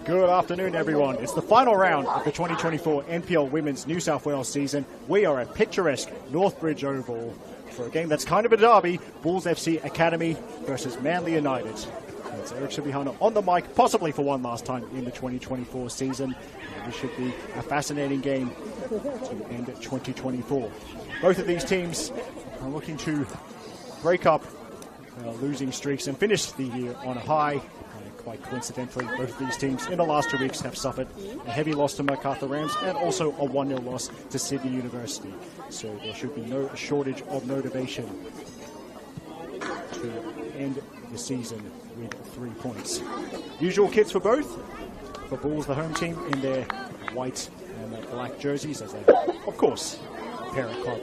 Good afternoon, everyone. It's the final round of the 2024 NPL Women's New South Wales season. We are at picturesque Northbridge Oval for a game that's kind of a derby, Bulls FC Academy versus Manly United. It's Eric Subihana on the mic, possibly for one last time in the 2024 season. This should be a fascinating game to end 2024. Both of these teams are looking to break up losing streaks and finish the year on a high. Quite coincidentally, both of these teams in the last 2 weeks have suffered a heavy loss to Macarthur Rams and also a 1-0 loss to Sydney University. So there should be no shortage of motivation to end the season with 3 points. Usual kits for both. For Bulls, the home team, in their white and black jerseys, as they are, of course, a parent club.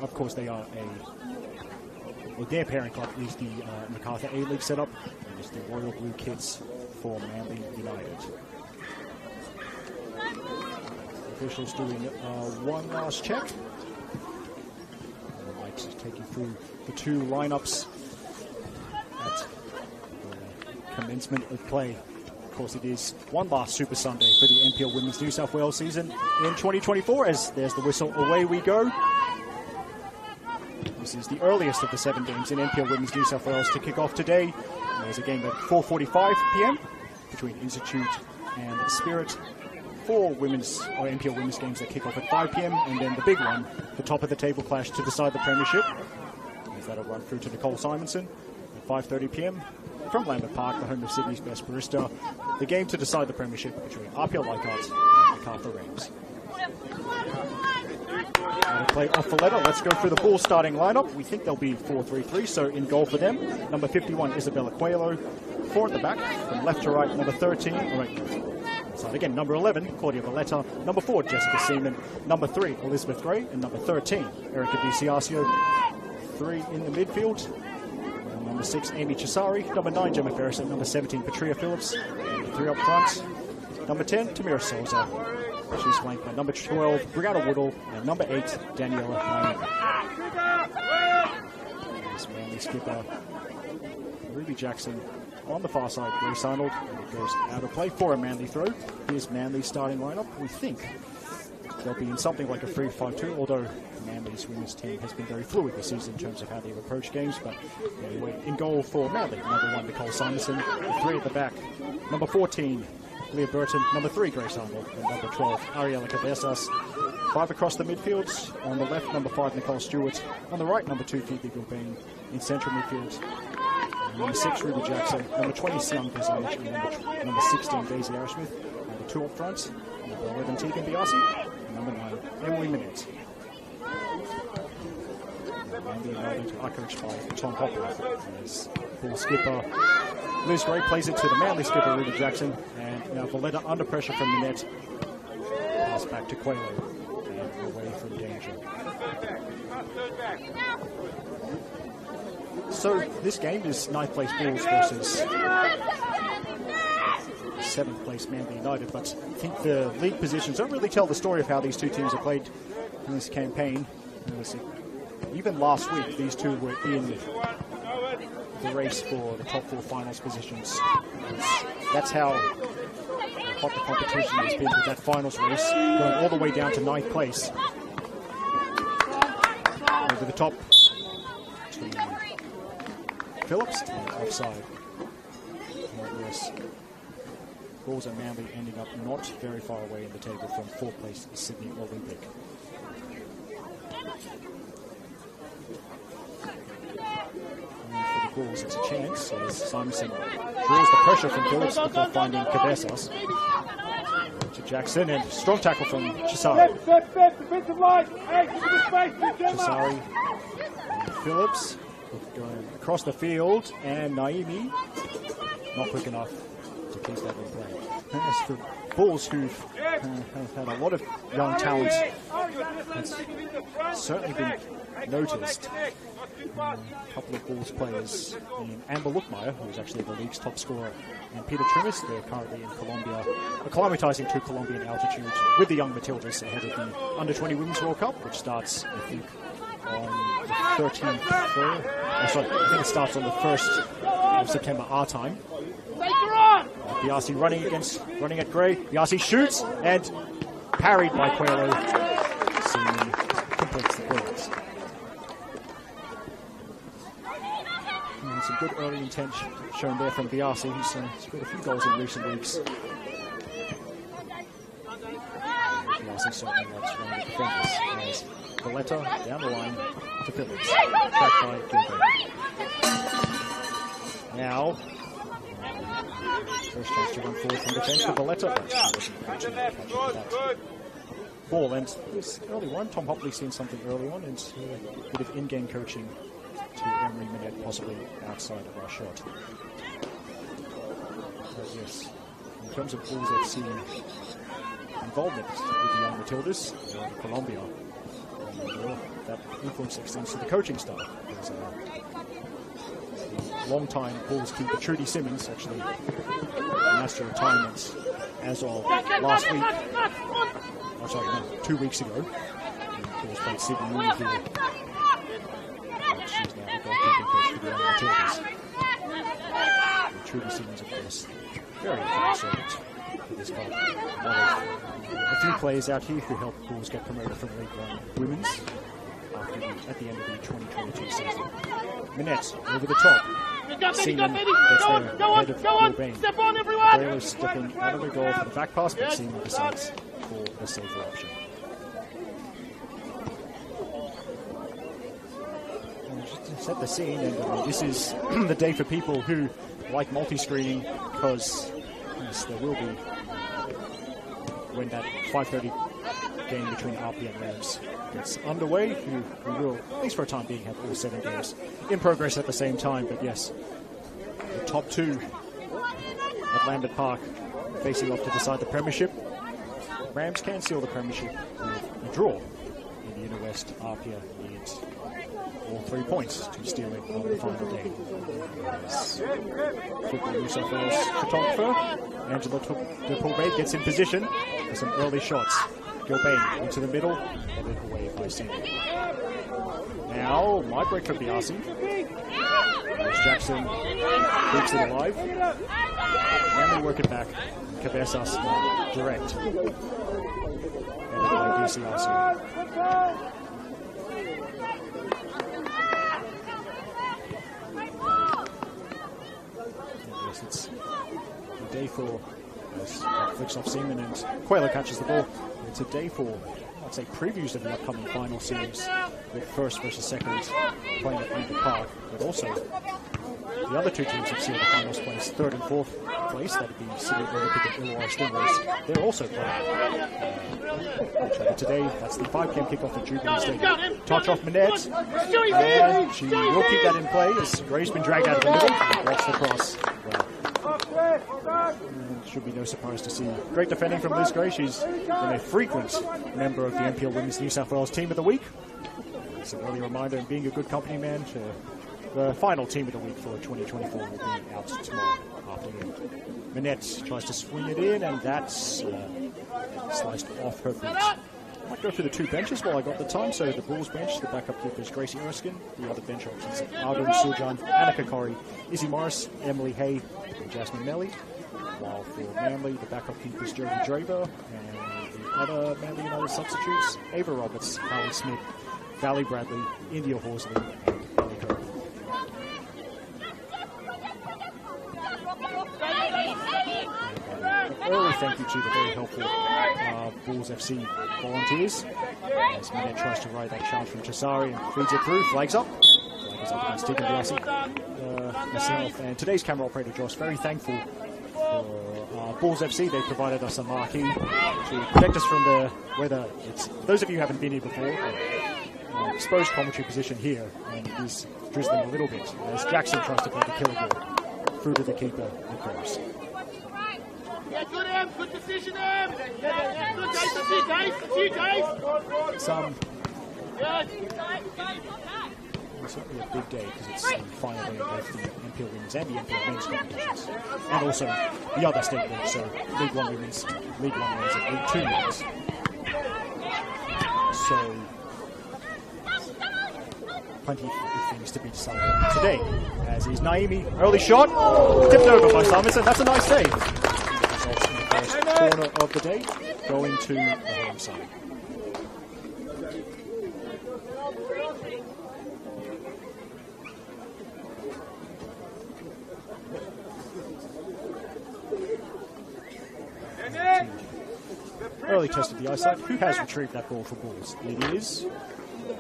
Of course they are their parent club is the Macarthur A-League setup, and it's the royal blue kits for Manly United. Officials doing one last check. Mike's taking through the two lineups at the commencement of play. Of course, it is one last Super Sunday for the NPL Women's New South Wales season in 2024, as there's the whistle, away we go. This is the earliest of the 7 games in NPL Women's New South Wales to kick off today. There's a game at 4:45 p.m. between Institute and Spirit. 4 women's or NPL women's games that kick off at 5 p.m. and then the big one, the top of the table clash to decide the premiership. That'll run through to Nicole Simonson at 5:30 p.m. from Lambert Park, the home of Sydney's best barista. The game to decide the premiership between RPL Leichhardt and Macarthur Rams. Play off Valletta. Let's go through the Bulls starting lineup. We think they'll be 4-3-3, so in goal for them. Number 51, Isabella Coelho. 4 at the back, from left to right. Number 13, again, number 11, Claudia Valletta. Number 4, Jessica Seaman. Number 3, Elizabeth Gray. And number 13, Erica DiCiascio. 3 in the midfield. And number 6, Amy Chisari. Number 9, Gemma Ferris. And number 17, Patria Phillips. And 3 up front. Number 10, Tamira Souza. She's flanked by number 12, Brianna Woodall, and number 8, Daniela Naomi. There's Manly skipper Ruby Jackson on the far side, Grace Arnold, and it goes out of play for a Manly throw. Here's Manly's starting lineup. We think they'll be in something like a 3-5-2, although Manly's women's team has been very fluid this season in terms of how they've approached games. But anyway, in goal for Manly, number 1, Nicole Simonson, 3 at the back, number 14, Leah Burton, number 3, Grace Arnold, and number 12, Ariela Cabezas. 5 across the midfield. On the left, number 5, Nicole Stewart. On the right, number 2, Phoebe Gilbane. In central midfield, number 6, Ruby Jackson. Number 20, Sian Kazanich. And number 16, Daisy Arrowsmith. Number 2 up front, number 11, Tegan Biasi. And number 9, Emily Minute. And the United are coached by Tom Hopper. As Bull skipper Liz Gray plays it to the Manly skipper Ruby Jackson, and now Valletta under pressure from the net. Pass back to Coelho and away from danger. So this game is 9th place Bulls versus 7th place Manly United, but I think the league positions don't really tell the story of how these two teams have played in this campaign. Even last week, these two were in the race for the top 4 finals positions. That's how hot the competition has been with that finals race, going all the way down to 9th place. Over the top to Phillips, and offside. Yes, Bulls and Manly ending up not very far away in the table from 4th place Sydney Olympic. Bulls, it's a chance as Simonson draws the pressure from Phillips before finding Cabezas. To Jackson, and strong tackle from Chisari. Chisari and Phillips going across the field, and Naimi not quick enough to keep that in play. As for Bulls, who've have had a lot of young talent, that's certainly been noticed. A couple of Bulls players in Amber Lookmeyer, who's actually the league's top scorer, and Peter Trimis. They're currently in Colombia, acclimatizing to Colombian altitude with the young Matildas ahead of the Under-20 Women's World Cup, which starts, I think, on the 13th. I think it starts on the 1st of September our time. Biasi running at Gray. Biasi shoots and parried by Coelho. Seaman completes the points. Some good early intent shown there from Biasi, who's scored a few goals in recent weeks. Biasi certainly likes running the defenders as Valletta down the line to Phillips. Tracked by Gilbert. Now, first chance to run forward from defence for Valletta. Ball, and this early one, Tom Hopley's seen something early on, and a bit of in-game coaching to Emery Minette, possibly outside of our shot. Yes, in terms of Bulls FC involvement with the young Matildas, Colombia, that influence extends to the coaching staff. There's a long-time Bulls keeper, Trudy Simmons, actually announced her retirement as of last week. Oh, sorry, no, 2 weeks ago. Bulls played Sydney Uni here. She's now the goalkeeping coach for the young Matildas. Trudy Simmons, of course, very important servant for this club. A few players out here who helped Bulls get promoted from League One Women's at the end of the 2022 season. Minette over the top. Seaman gets there ahead of Gilbane. Taylor stepping out of the goal for the back pass, but Seaman decides for a safer option. Set the scene, and this is the day for people who like multi-screening, because yes, there will be, when that 5:30 game between RP and Rams gets underway, we will, at least for a time being, have all 7 games in progress at the same time. But yes, the top 2 at Lambert Park facing off to decide the premiership. Rams can seal the premiership with a draw in the Inner West. RP needs all 3 points to steal it on the final day. Football New South Wales photographer Angela Dupulbay gets in position for some early shots. Gilbane into the middle, led away by Seaman. Now, my break for Biasi. Jackson keeps it alive. And they work it back. Cabezas direct. And by DCRC. Yes, it's a day for flicks off Seaman and Coelho catches the ball. It's a day for, I'd say, previews of the upcoming final series with first versus second playing at Lambert Park, but also the other 2 teams have sealed the finals place, 3rd and 4th place. That'd be Sydney Olympic and Illawarra Stingrays. They're also playing each other today. That's the 5 p.m. kickoff at Jubilee Stadium. Touch off Minette, and she will keep that in play as Gray's been dragged out of the middle. Blocks the cross. Should be no surprise to see great defending from Liz Gray. She's been a frequent member of the NPL Women's New South Wales Team of the Week. It's an early reminder, and being a good company man, the final Team of the Week for 2024 will be out tomorrow afternoon. Minette tries to swing it in, and that's sliced off her boot. I might go through the 2 benches while I got the time. So the Bulls bench, the backup keepers Gracie Erskine, the other bench options Arden Sujan, Annika Corrie, Izzy Morris, Emily Hay, and Jasmine Melly. While for Manly, the backup keepers Jodie Draver, and the other Manly United substitutes Ava Roberts, Hallie Smith, Valley Bradley, India Horsley, and Ellie Kirk. Early thank you to the very helpful Bulls FC volunteers as Minette tries to ride that challenge from Cesari and feeds it through, flags up. Flag is up against Tegan Biasi. Myself and today's camera operator Josh, very thankful for Bulls FC. They provided us a marquee to protect us from the weather. It's, those of you who haven't been here before, exposed commentary position here, and it is drizzling a little bit as Jackson tries to play the killer ball through to the keeper and goes. Yeah, good Em, good decision Em. Good guys, that's it guys. Some certainly a big day because it's the final day of both the NPL Women's and the NPL Men's competitions, and also the other state leagues, so League 1 Women's, League 1 Men's, and League 2 Men's. So plenty of things to be decided today, as is Naimi. Early shot, tipped over by Simonson. That's a nice save. first corner of the day, going to the home side. Early test of the eyesight. Who has retrieved that ball for Bulls? It is,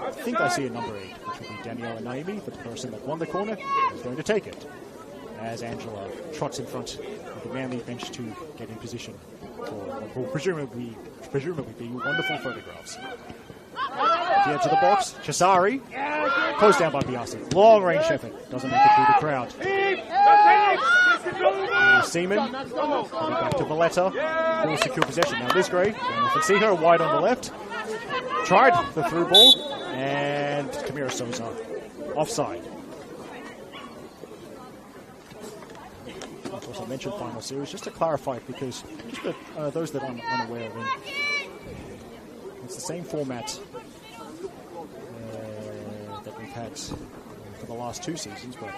I think I see a number 8, which will be Danielle and Naomi, but the person that won the corner is going to take it, as Angela trots in front of the Manly bench to get in position for what will presumably be wonderful photographs. The edge of the box, Cesari, closed down by Biasi. Long range effort, doesn't make it through the crowd. Seaman, back to Valletta, will secure possession. Now Liz Gray, don't often see her, wide on the left. Tried the through ball, and Kamira Souza offside. Of course, I mentioned final series, just to clarify, because just for those that aren't unaware, it's the same format that we've had for the last 2 seasons, but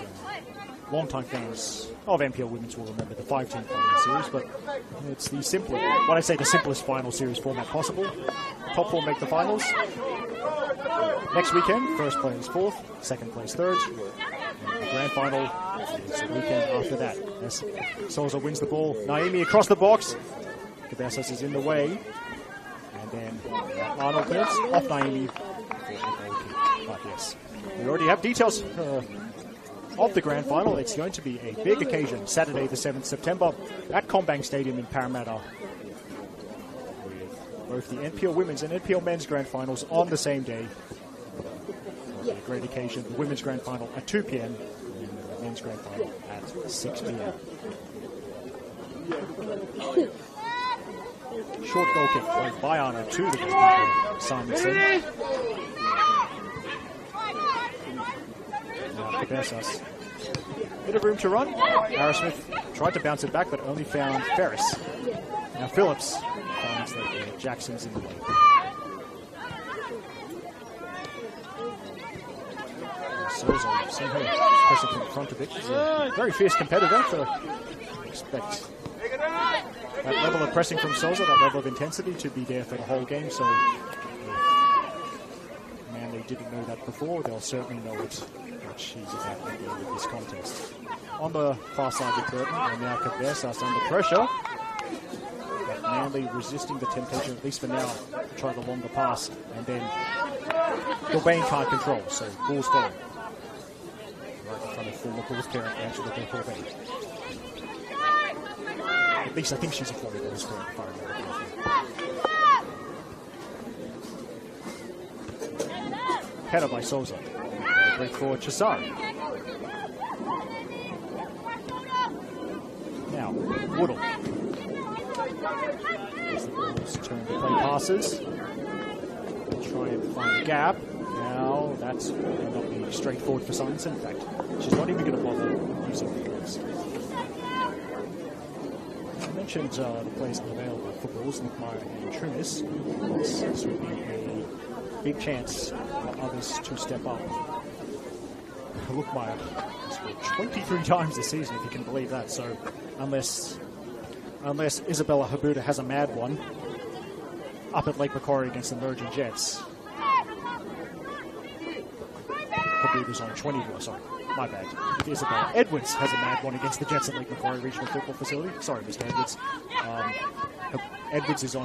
long-time fans of NPL Women's will remember the 5-team final series, but it's the simplest, when I say the simplest final series format possible. Top 4 make the finals. Next weekend, first place 4th, second place 3rd. And the grand final is the weekend after that. As Souza wins the ball, Naomi across the box. Cabezas is in the way. And then Arnold clears off Naomi for the goal kick. But yes, we already have details of the grand final. It's going to be a big occasion, Saturday the 7th September at Combank Stadium in Parramatta, with both the NPL Women's and NPL Men's grand finals on the same day. It'll be a great occasion. The Women's grand final at 2 p.m. and the Men's grand final at 6 p.m. Short goal kick played by Arnold to the goalkeeper, Simonson. Cabezas. Bit of room to run. Arrowsmith tried to bounce it back, but only found Ferris. Now Phillips finds that Jackson's in the way. Souza, you've seen her pressing from the front of it. She's a very fierce competitor, so expect that level of pressing from Souza, that level of intensity to be there for the whole game. So if Manly didn't know that before, they'll certainly know it. She's about to deal with this contest. On the far side of the curtain, and now Cabezas under pressure. But Manly resisting the temptation, at least for now, to try the longer pass, and then Gilbane can't control, so Bulls goal. Right in front of former Bulls parent, Angela Gilbane. At least I think she's a former Bulls parent, if I remember correctly. Header by Souza. Break forward, Cesari. Now, Woodall. As the Bulls turn to play passes. Try and find a gap. Now, that's not being straightforward for Simonson. In fact, she's not even going to bother using the legs. I mentioned the players available for Bulls, Nickmeyer and Trumis. This would be a big chance for others to step up. Lookmeyer has scored 23 times this season, if you can believe that. So unless Isabella Habuda has a mad one up at Lake Macquarie against the Merging Jets, Habuda's on 20. Sorry, my bad. If Isabella Edwards has a mad one against the Jets at Lake Macquarie Regional Football Facility, sorry, Mr. Edwards. Edwards is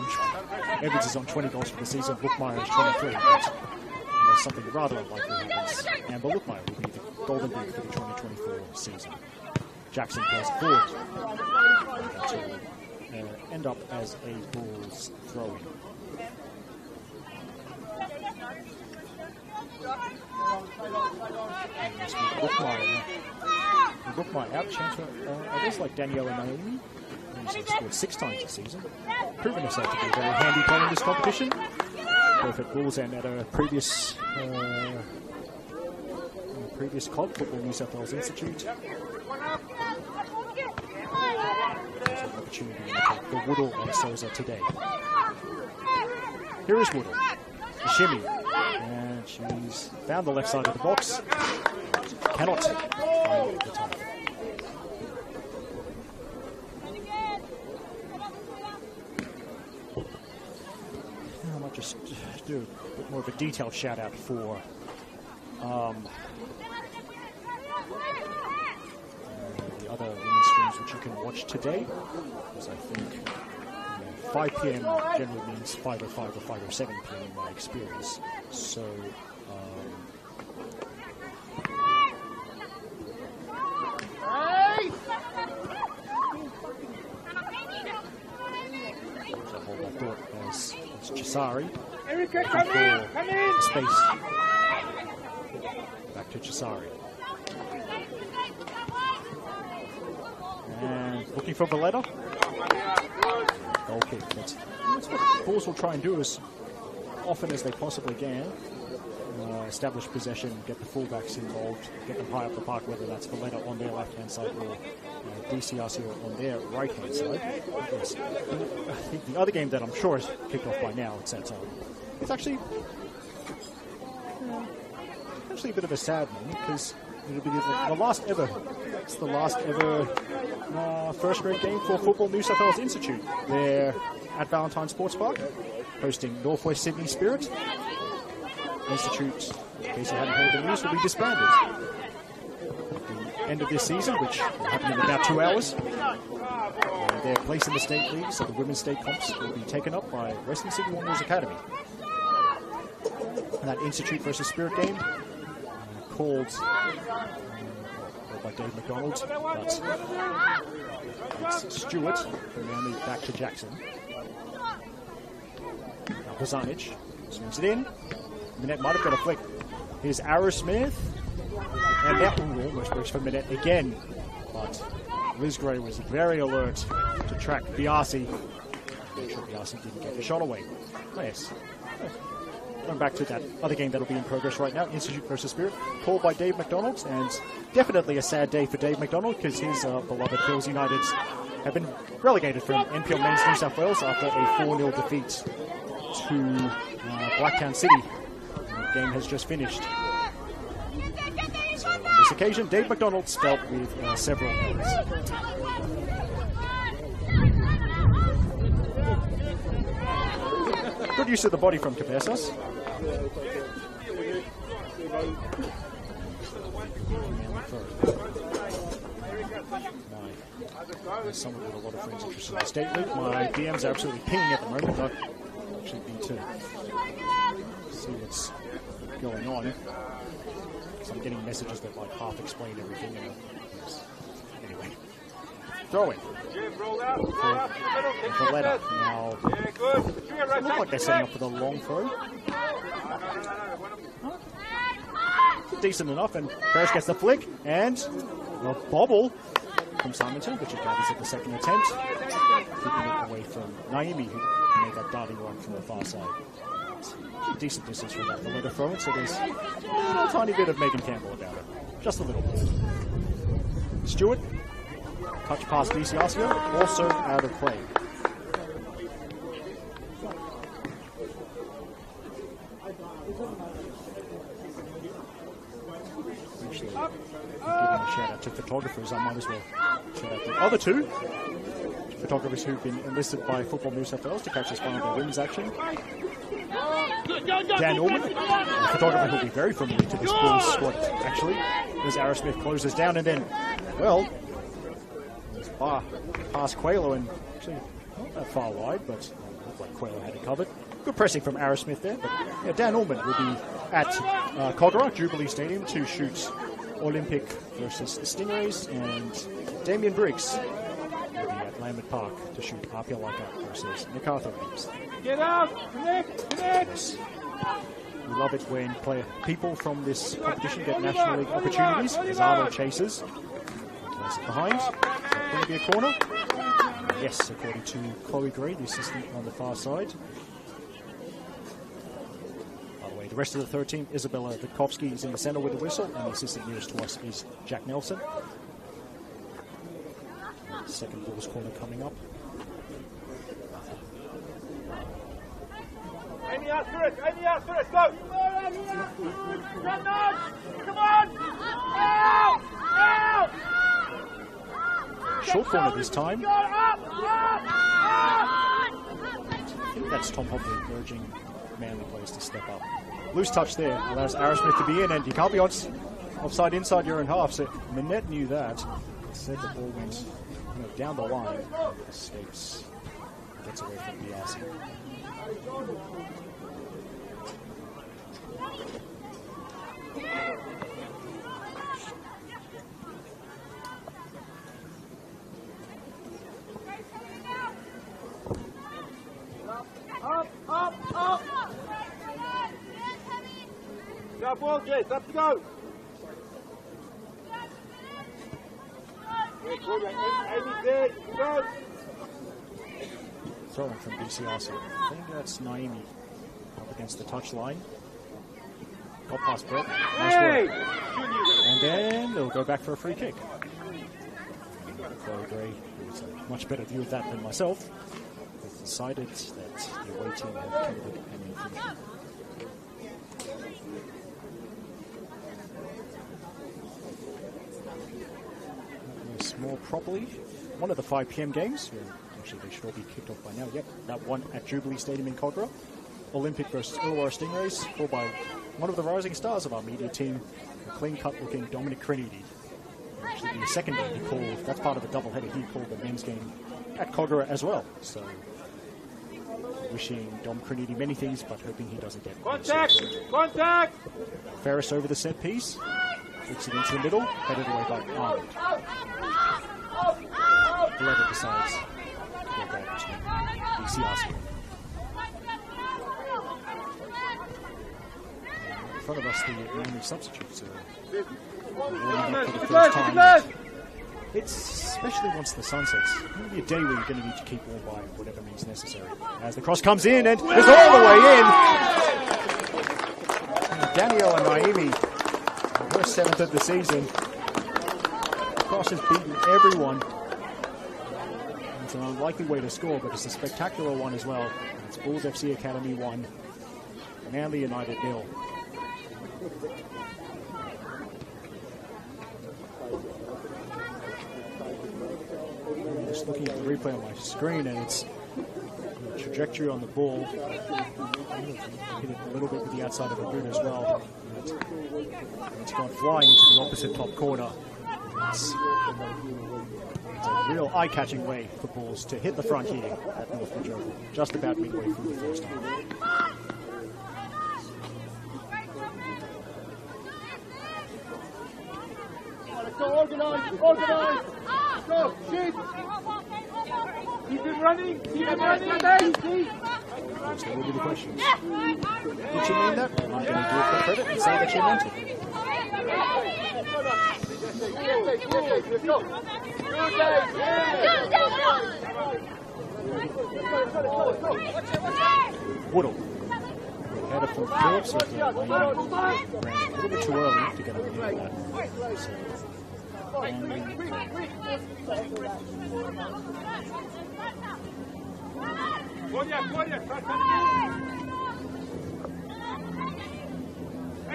on 20 goals for the season. Lookmeyer is 23. But unless something rather unlikely happens, Amber Lookmeyer will be the Golden Boot for the 2024 season. Jackson plays forward to end up as a Bulls throw-in. Lookmeyer out, chance for, I guess, like Danielle and Naomi, who's scored 6 times this season. Proven herself to be a very handy player in this competition, both at Bulls and at a previous COD, Football New South Wales Institute. There's an opportunity for Woodall and Souza today. Here is Woodall. The shimmy. And she's found the left side of the box. Cannot find the top. just do a bit more of a detailed shout out for the other women's streams which you can watch today, because I think 5 p.m. generally means 5:05 or 5:07 p.m. in my experience. So hold that thought as Chisari. Come in! Space. Back to Chisari. And looking for Valletta. Goal kick. That's what Bulls will try and do as often as they possibly can. Establish possession, get the fullbacks involved, get them high up the park, whether that's Valletta on their left-hand side or DCRC on their right-hand side. Yes. I think the other game that I'm sure is kicked off by now, it's actually a bit of a sad one, because it'll be the last ever. It's the last ever first grade game for Football New South Wales Institute. They're at Valentine Sports Park, hosting Northwest Sydney Spirit. Institute, in case you hadn't heard the news, will be disbanded at the end of this season, which will happen in about 2 hours. And their place in the state league, so the women's state comps, will be taken up by Western Sydney Wanderers Academy. And that Institute versus Spirit game, called by Dave McDonald, but it's Stewart from Manly back to Jackson. Now Bozanic swings it in. Minette might have got a flick. Here's Arrowsmith. And that almost works for Minette again. But Liz Gray was very alert to track Biasi. Make sure Biasi didn't get the shot away. Oh, yes. Going back to that other game that'll be in progress right now, Institute versus Spirit, called by Dave McDonald. And definitely a sad day for Dave McDonald, because his beloved Hills United have been relegated from NPL Men's New South Wales after a 4-0 defeat to Blacktown City. The game has just finished. So on this occasion, Dave McDonald dealt with several errors. Good use of the body from Cabezas. Someone with a lot of friends interested in the state league. My DMs are absolutely pinging at the moment. I actually need to see what's going on. So I'm getting messages that like half explain everything. Anyway, throw in. Valletta now. It looks like they're setting up for the long throw. Decent enough, and Parrish gets the flick and a bobble from Simonton, which he gathers at the second attempt, keeping it away from Naomi, who made that darting run from the far side. Decent distance from that Valletta throw in, so there's a little tiny bit of Megan Campbell about it. Just a little bit. Stewart, touch past DiCiascio, also out of play. Actually, giving a shout out to photographers, I might as well shout out the other two photographers who've been enlisted by Football New South Wales to catch us one of their women's action. Dan Norman, a photographer who'll be very familiar to this Bulls squad, actually, as Arrowsmith closes down, and then, well, past Quaylo, and actually not that far wide, but looked like Quaylo had it covered. Good pressing from Arrowsmith there, but yeah, Dan Norman will be at Kogarah Jubilee Stadium to shoot Olympic versus the Stingrays, and Damien Briggs will be at Lambert Park to shoot RPL Leichhardt versus MacArthur Games. Get out! Connect! Yes. We love it when people from this competition get National League opportunities. As Arnold chases. Plays it behind. Is that going to be a corner? Yes, according to Chloe Gray, the assistant on the far side. By the way, the rest of the third team, Isabella Vitkovsky is in the centre with the whistle, and the assistant nearest to us is Jack Nelson. Second Bulls corner coming up. Amy out for it! Amy out for it! Go! Come on! Out! Out! Short corner this time. Up! Up! I think that's Tom Hobley urging Manly players to step up. Loose touch there allows Arrowsmith to be in, and you can't be offside inside your own half. So Manette knew that. Instead, the ball went down the line. Escapes. Gets away from BRC. Up! Go, ball, Jess, up to go! Throwing from BCRC. I think that's Naimi up against the touch line. Got past Brett. Nice work. And then they'll go back for a free kick. Chloe Gray, who's a much better view of that than myself, has decided that the away team have committed an infringement. More properly. One of the 5 p.m. games. Actually, they should all be kicked off by now. Yep, that one at Jubilee Stadium in Kogarah. Olympic versus Illawarra Stingrays, called by one of the rising stars of our media team, a clean-cut looking Dominic Crinity. Actually, the second game he called, that's part of a doubleheader, he called the men's game at Kogarah as well. So, wishing Dom Crinity many things, but hoping he doesn't get Contact! Ferris over the set piece. Flicks it into the middle, headed away by Arnold. Whoever decides to go back to BCRC. In front of us, the Manly substitutes are warming up for the first time. It's especially once the sun sets. It will be a day where you're going to need to keep warm by whatever means necessary. As the cross comes in, and it's all the way in. And Danielle and Naimi, her 7th of the season. Cross has beaten everyone. It's an unlikely way to score, but it's a spectacular one as well. It's Bulls FC Academy 1, Manly United 0. I'm just looking at the replay on my screen, and it's the trajectory on the ball. Hit it a little bit with the outside of the boot as well. It's gone flying into the opposite top corner. It's a real eye-catching way for balls to hit the front here at Northbridge Oval, just about midway through the first half. Go, organise! Go, shoot! Keep it running! Of course, there will be the questions. Did you mean that? I'm going to give her credit and say that she meant it. Woodall. Header from Phillips with the ran a little bit too early to get over here that.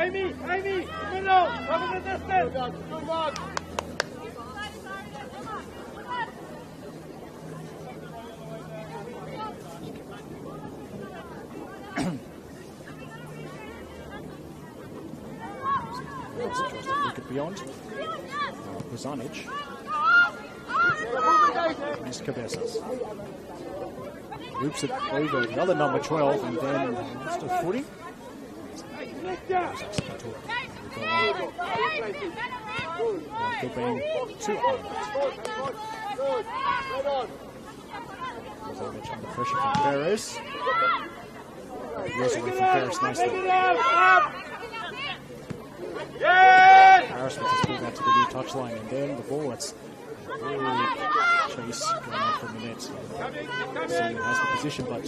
Amy, middle, cover the distance. Good one. Look at beyond. Bozanic. Missed Cabezas. Loops it over the other number 12 and then just a footy. Being too hard. Bozanic under pressure from Ferris. Goes away from Ferris nicely. Arrowsmith has pulled out to the new touchline, and then the ball, it's chase going on for a minute. Seeing has the position, but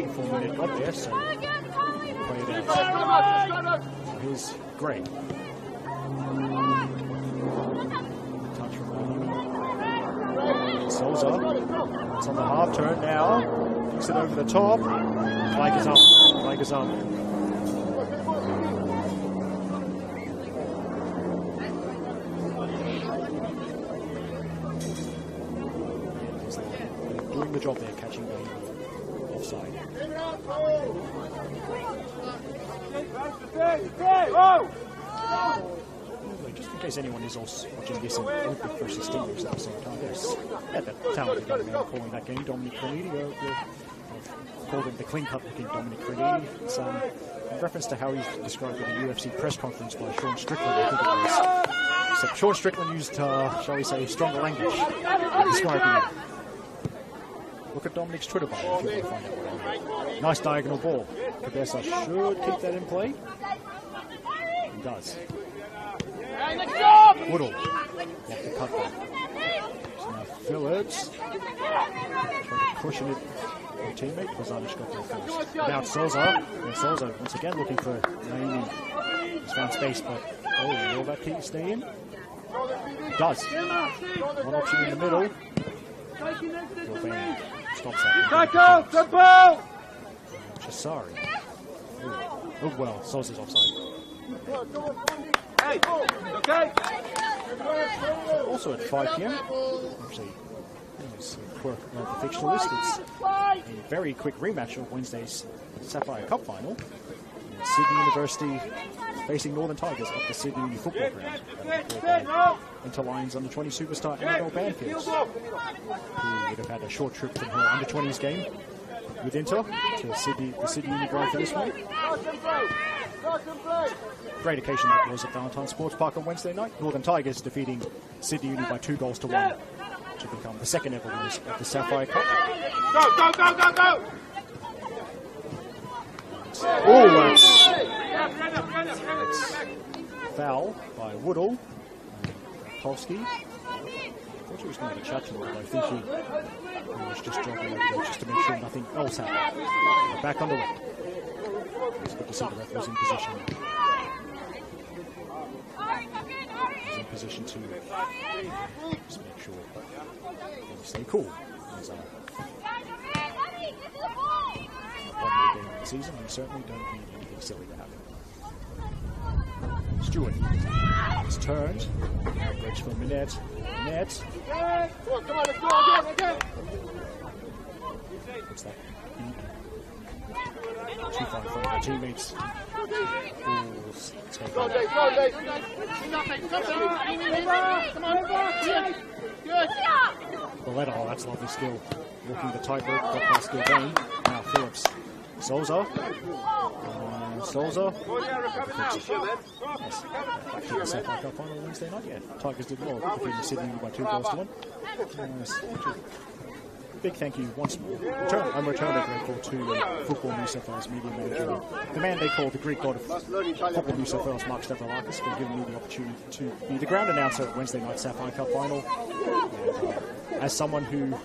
before Minute got there, so play it out. Here's Gray. Touch from Mahimi. Souza. It's on the half turn now. Kicks it over the top. Flag is up. Flag is up. Doing the job there, catching the offside. Just in case anyone is also watching this in Olympic versus Steelers at the same time, there's that talented young man calling that game, Dominic Crenini. Called him the clean-cut looking Dominic Crenini. It's in reference to how he's described in a UFC press conference by Sean Strickland, I think it was. Except Sean Strickland used, shall we say, stronger language in describing him. Look at Dominic's Twitter bio if you want to find out what I mean. Nice diagonal ball. Cabeza should keep that in play. He does. Woodall. Got the cutback. So now Phillips. Trying to cushion it. Her teammate, Bozanic got there first. Now Souza. And Souza once again looking for Naomi. He's found space, but will that keep stay in? It does. One option in the middle. Jordan stops that. Chisari. Oh well, Souza's offside. Also at 5 p.m. Actually, it's a quirk of the fixture list. It's a very quick rematch of Wednesday's Sapphire Cup final. Sydney University facing Northern Tigers up the Sydney Uni football ground. Into Lions under 20 superstar Annabelle Banfield, who would have had a short trip from her under 20s game with Inter to the Sydney Uni ground for this one. Great occasion that was at Valentine Sports Park on Wednesday night. Northern Tigers defeating Sydney Uni by 2-1 to become the second ever winners of the Sapphire Cup. Go! Oh, that's foul by Woodall. Polsky. I thought he was going to chat to him, but I think he was just jogging over there just to make sure nothing else happened. We're back on the way. It's good to see the ref was in position. He's in position to just make sure they stay cool. There's one more game of the season, we certainly don't need anything silly to happen. Stewart is turned. Now breaks for Minette. Minette. Come on, let's go again. What's that? Too far from her teammates. Bulls take Go, Dave. Come on. Good. Valletta, oh, that's lovely skill. Walking the tightrope, got that skill going. Now Phillips. Souza. Souza. Yes. Back to the Sapphire Cup final Wednesday night. Yeah, Tigers did well, defeating Sydney by 2-1. Big thank you once more. I'm eternally grateful to Football New South Wales media manager, the man they call the Greek god of Football New South Wales, Mark Stavroulakis, for giving me the opportunity to be the ground announcer at Wednesday night Sapphire Cup final. And, as someone who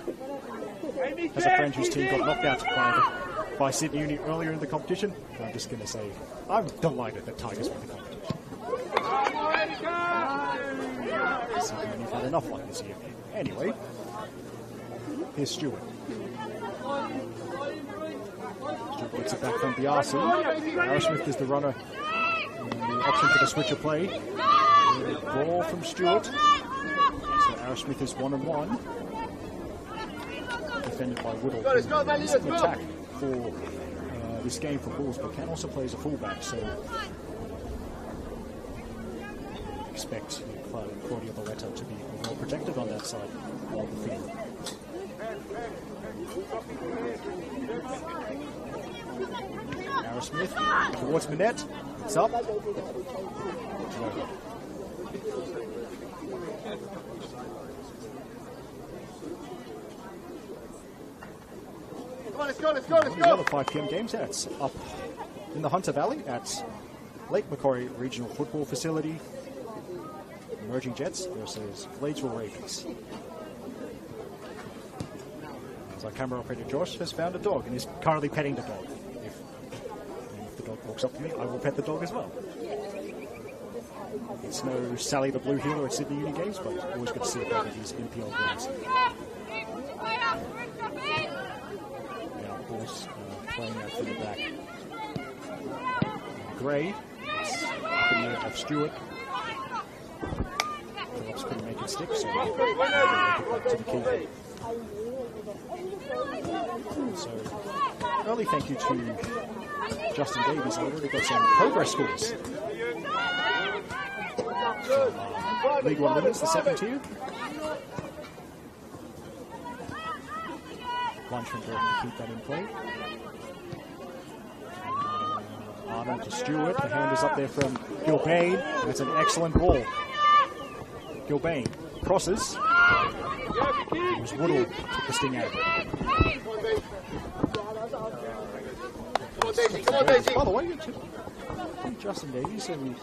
has a friend whose team got knocked out by Sydney Uni earlier in the competition, I'm just going to say I'm delighted that Tigers won the competition. Sydney Uni's had enough luck this year. Anyway, here's Stewart. Stewart gets it back from Biasi. Arrowsmith is the runner. The option for the switcher play. Ball from Stewart. So Arrowsmith is 1-1. Defended by Woodall. He's an attack for this game for Bulls, but can also play as a fullback. So expect Claudia Valletta to be well protected on that side of the field. Arrowsmith towards Minette. It's up. Come on, let's go. The other 5 p.m. games, that's up in the Hunter Valley at Lake Macquarie Regional Football Facility. Emerging Jets versus Bladesville Ravens. As our camera operator Josh has found a dog and is currently petting the dog. If the dog walks up to me, I will pet the dog as well. It's no Sally the Blue Healer at Sydney Uni games, but always good to see a dog at these NPL games. Now, of course, playing out from the back. Gray, in the of Stewart. Phillips couldn't make it stick, so we'll make it back to the keeper. So early thank you to Justin Davies. I've already got some progress scores. League One Women's, the second tier. Lunch from Burton to keep that in play. Arnold to Stewart. The hand is up there from Gilbane. That's an excellent ball. Gilbane crosses. It was Woodall took the sting out of it. By the way, Justin Davies, and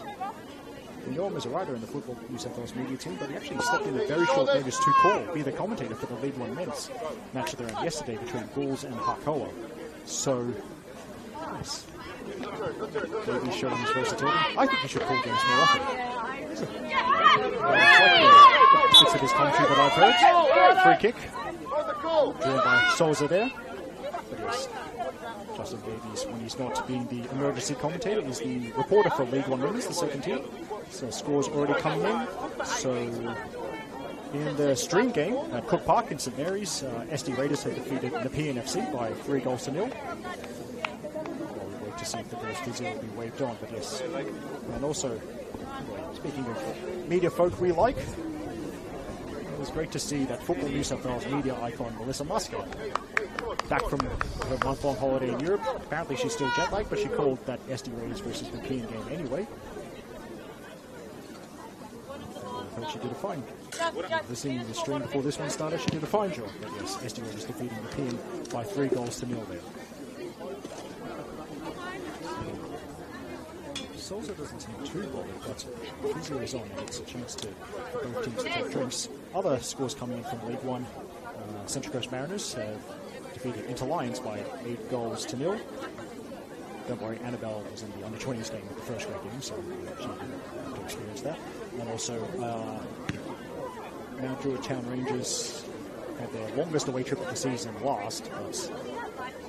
we know him as a writer in the Football New South Wales media team, but he actually stepped in at very short notice to call, be the commentator for the League One men's match of the round yesterday between Bulls and Harkoa. So, nice. Davies showing his versatility. I think he should call games more often. Six of his commentary that I've heard. Free kick. Drawn by Souza there. But yes, Justin Davies, when he's not being the emergency commentator, is the reporter for League One Women's, the second tier. So scores already coming in. So in the stream game at Cook Park in St Mary's, SD Raiders have defeated Nepean FC by 3-0. Well, we wait to see if the girls' physio will be waved on, but yes. And also, speaking of media folk we like, it was great to see that Football New South Wales media icon Melissa Muscat back from her month-long holiday in Europe. Apparently she's still jet-lagged, but she called that SD Raiders versus Nepean game anyway. I heard she did a fine. Listening to the stream before this one started, she did a fine job. But yes, SD Raiders defeating Nepean by 3-0 there. Souza doesn't seem too bothered, but physio is on, and it's a chance for both teams to take drinks. Other scores coming in from League One. Central Coast Mariners have defeated Inter Lions by 8-0. Don't worry, Annabelle was in the under-20s game with the first grade game, so she didn't experience that. And also, Mount Druitt Town Rangers had their longest away trip of the season last, but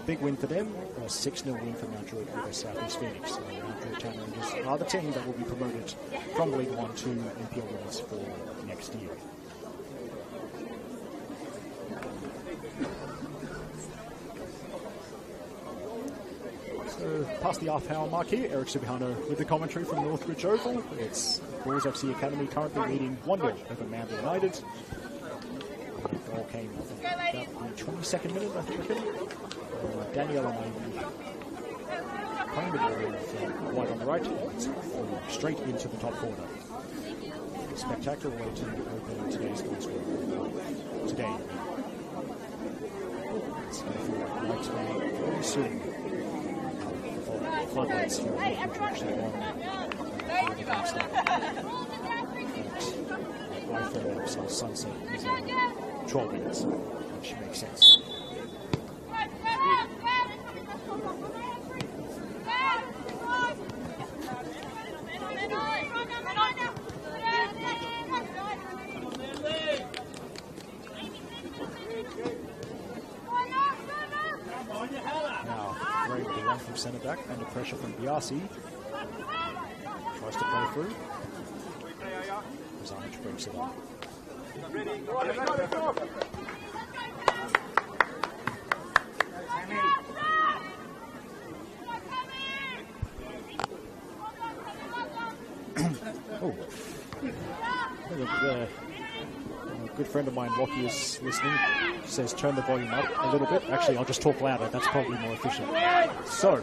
big win for them, a 6-0 win for Mount Druitt over Southeast Phoenix. So Mount Druitt Town Rangers are the team that will be promoted from League One to NPL winners for next year. So past the half-hour mark here, Eric Subihano with the commentary from Northbridge Oval. It's Bulls FC Academy currently leading 1-0 over Manly United. The goal came about the 22nd minute, I think. Daniela Maini playing the ball wide on the right, straight into the top corner. Spectacular way to open today's goal scorer. Today. It's going to feel like the next game very soon. Floodlights here at actually won the game start. But I thought episode sunset is 12 minutes, which makes sense. From centre back, under pressure from Biasi. Tries to play through. Zanic breaks it up. A good friend of mine, Lockie, is listening. Says turn the volume up a little bit. Actually, I'll just talk louder. That's probably more efficient. So,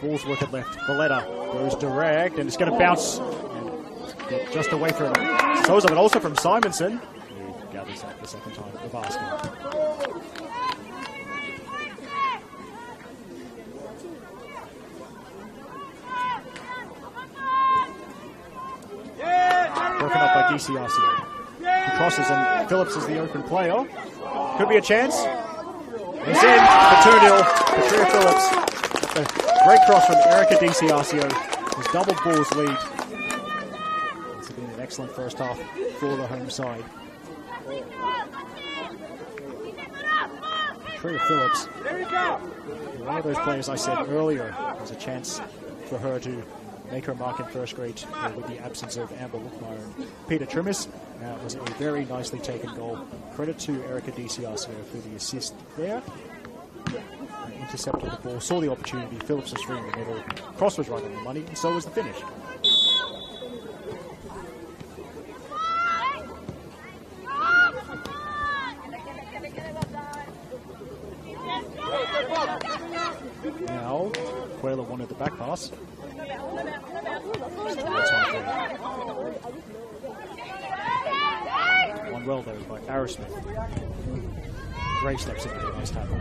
Bulls work at left. Valletta goes direct, and it's going to bounce and get just away from Souza, but also from Simonson. He gathers that the second time at the basket. Broken up by DCRCO. He crosses and Phillips is the open player. Could be a chance. He's in for 2-0. Patria Phillips. A great cross from Erica DCRCO. Has doubled Bulls' lead. It's been an excellent first half for the home side. Patria Phillips. One of those players I said earlier, there's a chance for her to make her mark in first grade with the absence of Amber Lookmeyer and Peter Trimmis. That was a very nicely taken goal. Credit to Erica DiCiasio for the assist there. Intercepted the ball, saw the opportunity. Phillips was free in the middle. Cross was right on the money, and so was the finish. Now, Quayler wanted the back pass. One well though by Arrowsmith. Gray steps into the nice tackle.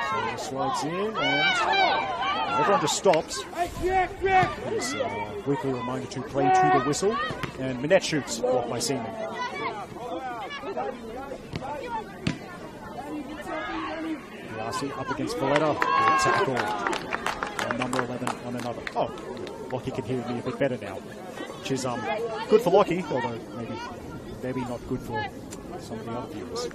So he slides in and everyone just stops. It's a weekly reminder to play to the whistle. And Minette shoots, blocked by Seaman. Piassi up against Valletta. Good tackle. And number 11 on another. Oh, Lockie can hear me a bit better now. Which is good for Lockie, although maybe not good for some of the other viewers.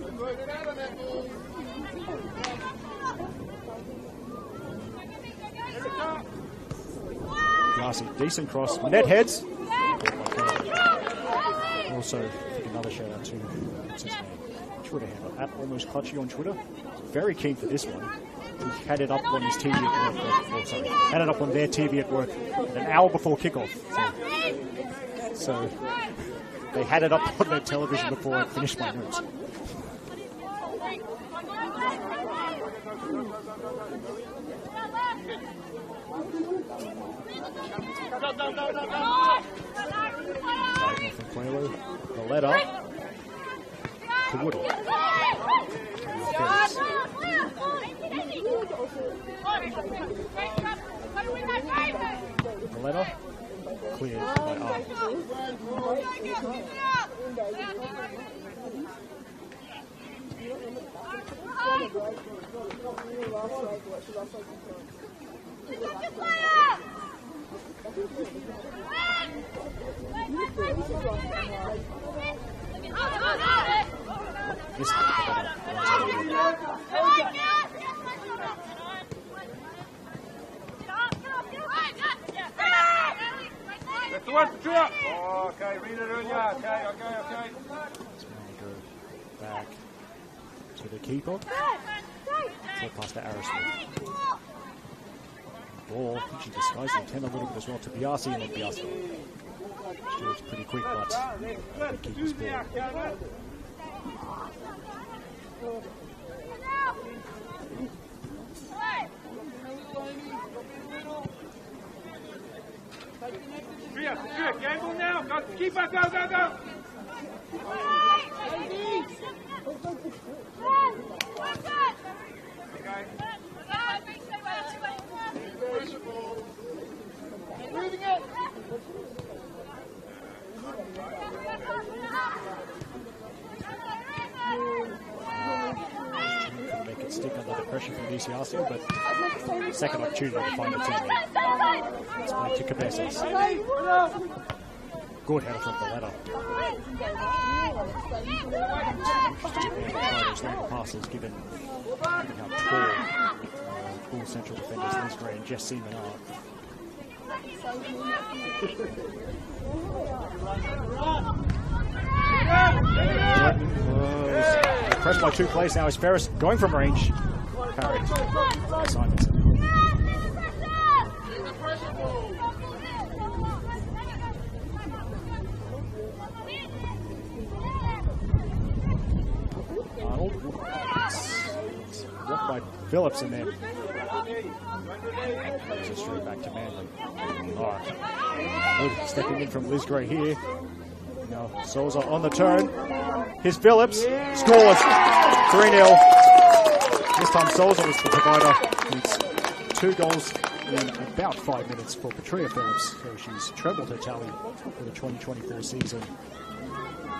Piassi, decent cross. Net heads. Also, I think another shout out to what's his name? Twitter handle at Almost Clutchy on Twitter. Very keen for this one. He had it up on his TV at work. Had it up on their TV at work an hour before kickoff. So they had it up on their television before I finished my notes. Diagonal from Quaylo. Valletta to Woody. Valletta cleared by Arnold. This That's the one, drop. Oh, okay, read it on you. Okay. Let's go back to the keeper. Throw past to Arrowsmith. Ball, she disguised the 10 a little bit as well to Piassi, and then Piassi. It's pretty quick, but the keeper's ball. Game ball now. Go, keeper, go. Moving it. Make it stick under the pressure from DiCiasio, but second opportunity to find a teammate. It's played to Cabezas. Good header from Valletta. Those long passes given how tall central defenders Liz Gray and Jess Seaman are. Pressed by two plays now is Ferris going from range. Parried by Simonson. Arnold. It's blocked by Phillips and then goes straight back to Manley. Alright. Stepping in from Liz Gray here. Now Souza on the turn. Here's Phillips. Scores 3-0. This time Souza was the provider. It's 2 goals in about 5 minutes for Patria Phillips. So she's trebled her tally for the 2024 season.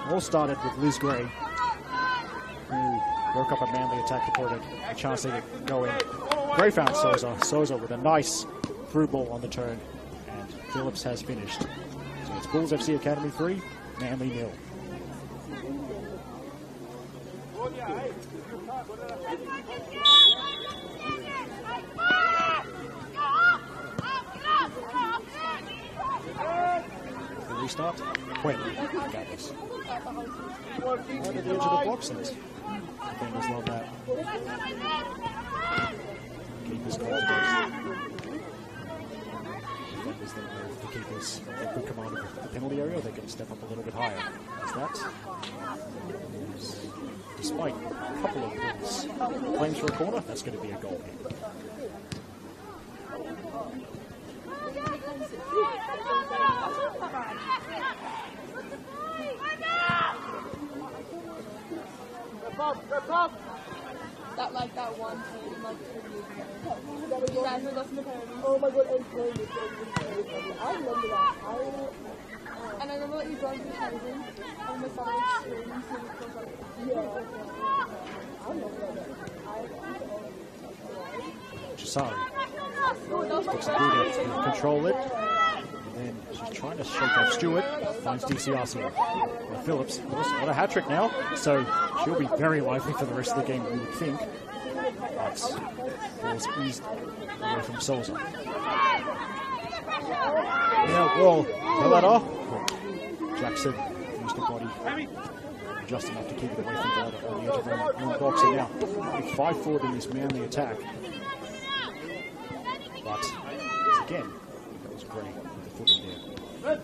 All started with Liz Gray, who broke up a Manly attack before a chance to go in. Gray found Souza. Souza with a nice through ball on the turn. And Phillips has finished. So it's Bulls FC Academy 3, Manly 0. restart. 20. Got this. Right at the edge of the box. And defenders love that. Keepers confidence. Defenders then know if the keepers have good command of the penalty area, they can step up a little bit higher. That's that. Despite a couple of balls claims for a corner, that's going to be a goal here. That like that one team, like 2 years ago. You guys were lost in the penalty. Oh my god, I remember that. And I remember like you going to the penalty and the side screaming to the Yeah. I remember that. Chisari takes a good to control it. And then she's trying to shake off Stewart. Finds DCRC. Phillips, got a hat-trick now, so she'll be very lively for the rest of the game, we would think. But ball's eased away from Souza. Yeah, well, Valletta. Jackson used the body just enough to keep it away from Valletta on the edge of her own box. And now, 5 forward in this manly attack. But, again, that was great with the foot in there.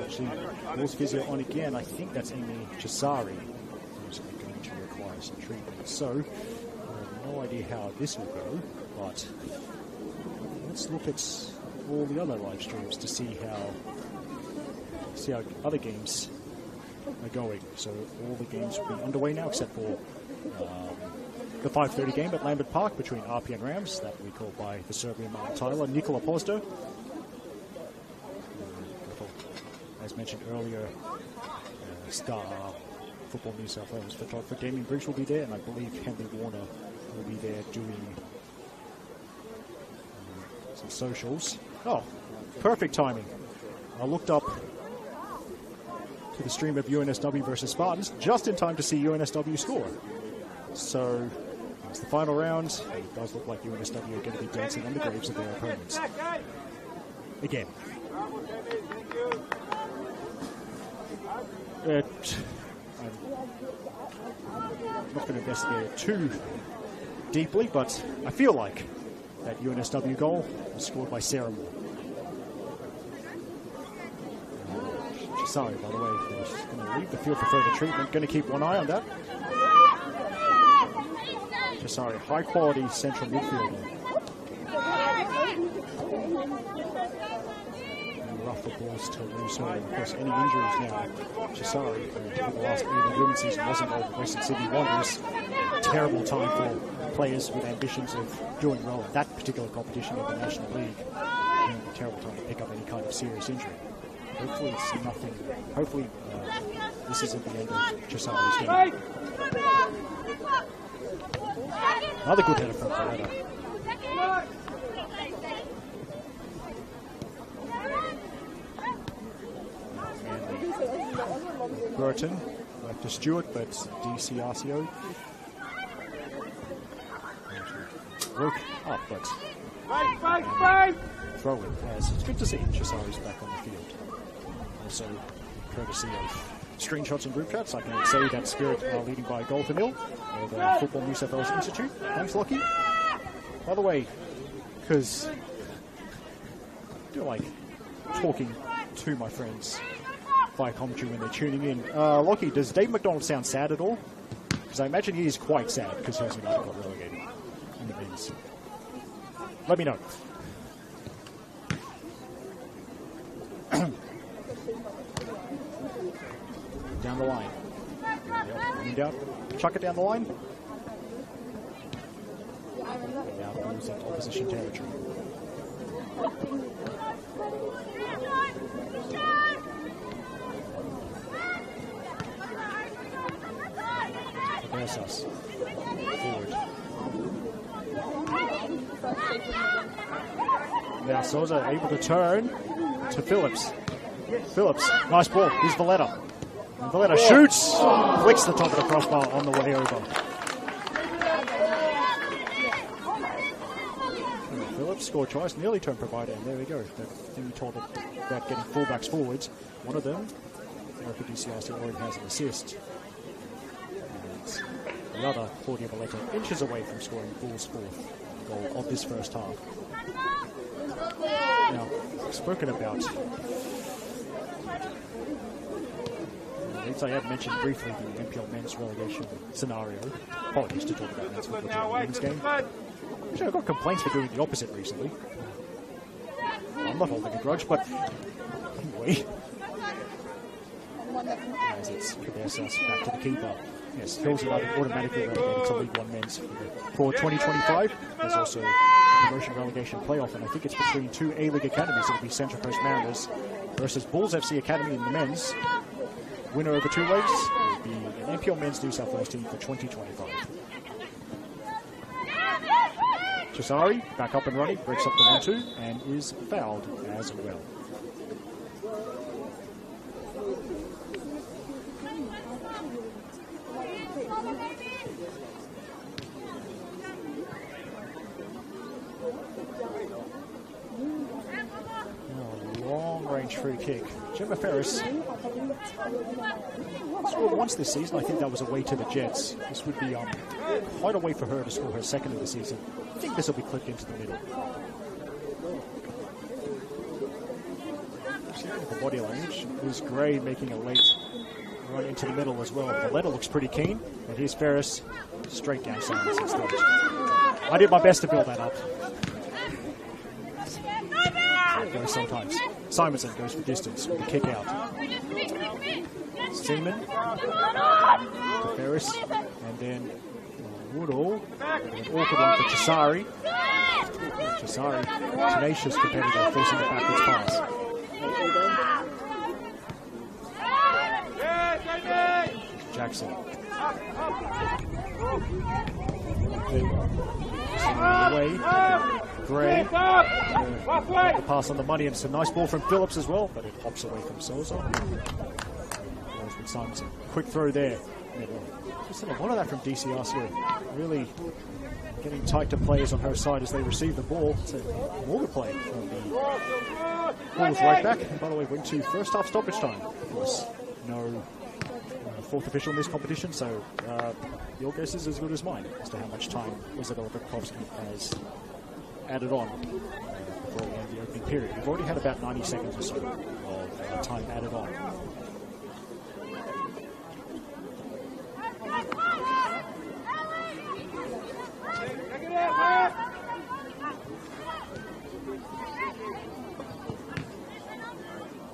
Actually, Will's physio on again. I think that's Amy Chisari, who's going to require some treatment. So, I have no idea how this will go, but let's look at all the other live streams to see how other games are going. So, all the games will be underway now, except for the 5:30 game at Lambert Park between RP and Rams, that we call by the Serbian Martin Tyler, Nikola Pozdo. As mentioned earlier, Star Football New South Wales photographer Damien Briggs will be there, and I believe Henry Warner will be there doing some socials. Oh, perfect timing. I looked up to the stream of UNSW versus Spartans just in time to see UNSW score. So it's the final round, and it does look like UNSW are going to be dancing on the graves of their opponents. Again. I'm not going to investigate it too deeply, but I feel like that UNSW goal was scored by Sarah Moore. Sorry, by the way, she's going to leave the field for further treatment. Going to keep one eye on that. Sorry, high quality central midfielder. Rough the balls to lose her. Of course, any injuries now. Chisari, who in the last women's season was involved with Western Sydney Wanderers. Terrible time for players with ambitions of doing well in that particular competition in the National League. And a terrible time to pick up any kind of serious injury. Hopefully it's nothing. Hopefully this isn't the end of Chisari's game. Another good header from Valletta. Burton back to Stewart, but DCRCO broke up, but throw it as it's good to see Chisari's back on the field. Also, courtesy of screenshots and group chats, I can say that Spirit are leading by a goal to nil, or the Football New South Wales Institute. Thanks, Lockie. By the way, because I do like talking to my friends via commentary when they're tuning in. Lockie, does Dave McDonald sound sad at all? Because I imagine he is quite sad because Hillsong United got relegated in the men's. Let me know. Down the line. Yep, down. Chuck it down the line. Now moves into opposition territory. Cabezas. Forward. Now Souza able to turn to Phillips. Phillips, nice ball. Here's Valletta. And Valletta shoots, flicks the top of the crossbar on the way over. Phillips scored twice, nearly turn provider, and there we go. That thing we told about getting fullbacks forwards. One of them, Erica DCRC, already has an assist. And the other, Claudia Valletta, inches away from scoring Bulls' fourth goal of this first half. Now, spoken about, I had mentioned briefly the NPL men's relegation scenario. Apologies to talk about men's football during the women's game. Actually, I got complaints for doing the opposite recently. I'm not holding a grudge, but anyway. As it's Cabezas back to the keeper. Yes, Hills United automatically relegated to League One men's for 2025. There's also a promotion relegation playoff, and I think it's between two A-League academies. It'll be Central Coast Mariners versus Bulls FC Academy in the men's. Winner of the two legs will be an NPL men's New South Wales team for 2025. Chisari back up and running, breaks up the 1-2, and is fouled as well. Long-range free kick. Gemma Ferris scored once this season. I think that was away to the Jets. This would be quite a way for her to score her second of the season. I think this will be clipped into the middle. The body language is Gray making a late run into the middle as well. Valletta looks pretty keen, and here's Ferris straight down Simons instead. I did my best to build that up. It goes sometimes. Simonson goes for distance with a kick out. Seaman to Ferris, and then Woodall. An awkward one for Chisari. Chisari, tenacious competitor, forcing the backwards pass. Jackson. Away. Gray. The pass on the money, and it's a nice ball from Phillips as well, but it hops away from Souza. Simonson. Quick throw there. Just a lot of that from DCRC. Really getting tight to players on her side as they receive the ball. It's a Morgan play from the Bulls right back. And by the way, went to first half stoppage time. Of course, no fourth official in this competition, so your guess is as good as mine as to how much time Isabella Bukowski has added on before the end of the opening period. We've already had about 90 seconds or so of time added on.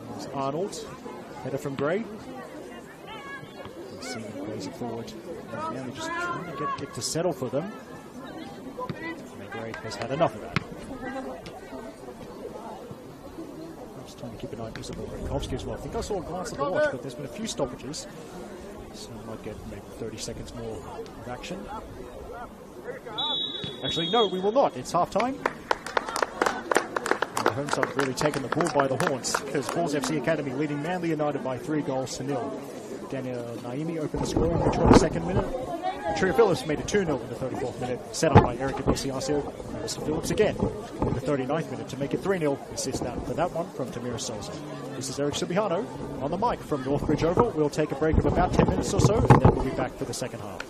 There's Arnold, header from Gray. Seaman plays it forward. And now they're just trying to get it to settle for them. And Gray has had enough of that. I'm just trying to keep an eye on Isabel Bukowski as well. I think I saw a glance at the watch, but there's been a few stoppages. So I might get maybe 30 seconds more of action. Actually, no, we will not. It's half-time. And the home side have really taken the bull by the horns, because Bulls FC Academy leading Manly United by 3-0. Daniel Naimi opened the scoring in the 22nd minute. Tria Phillips made it 2-0 in the 34th minute, set up by Erica Biciasio. And Mr. Phillips again in the 39th minute to make it 3-0. Assist that for that one from Tamira Souza. This is Eric Subihano on the mic from Northbridge Oval. We'll take a break of about 10 minutes or so, and then we'll be back for the second half.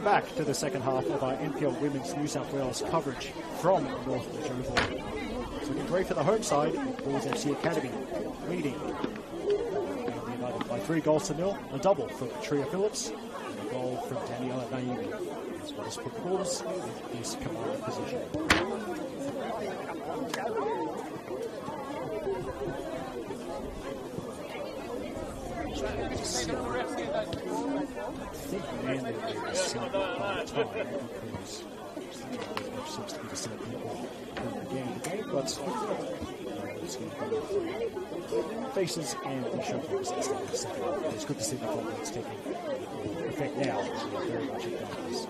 back to the second half of our NPL Women's New South Wales coverage from Northbridge Oval. It's looking great for the home side. Bulls FC Academy leading. And United by 3-0, a double from Tria Phillips, and a goal from Daniela Naimi, as well as put Bulls in this command position. I think Manly will be sent by time because there seems to be the same people in the game, but it's going to be faces and the showcase that's taking a second. It's good to see the ball that's taking effect now. It's very much advances.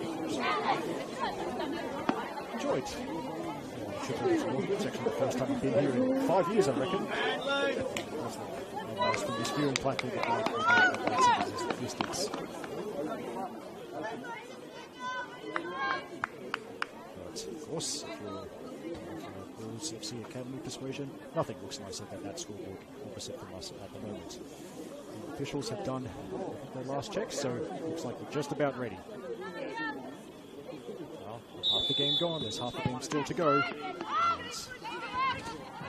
Enjoyed. It's actually the first time I've been here in 5 years, I reckon. From this viewing platform that distance. But of course, if you're Bulls FC Academy persuasion, nothing looks nicer than that scoreboard opposite from us at the moment. The officials have done their last check, so it looks like we're just about ready. Well, half the game gone, there's half the game still to go. And second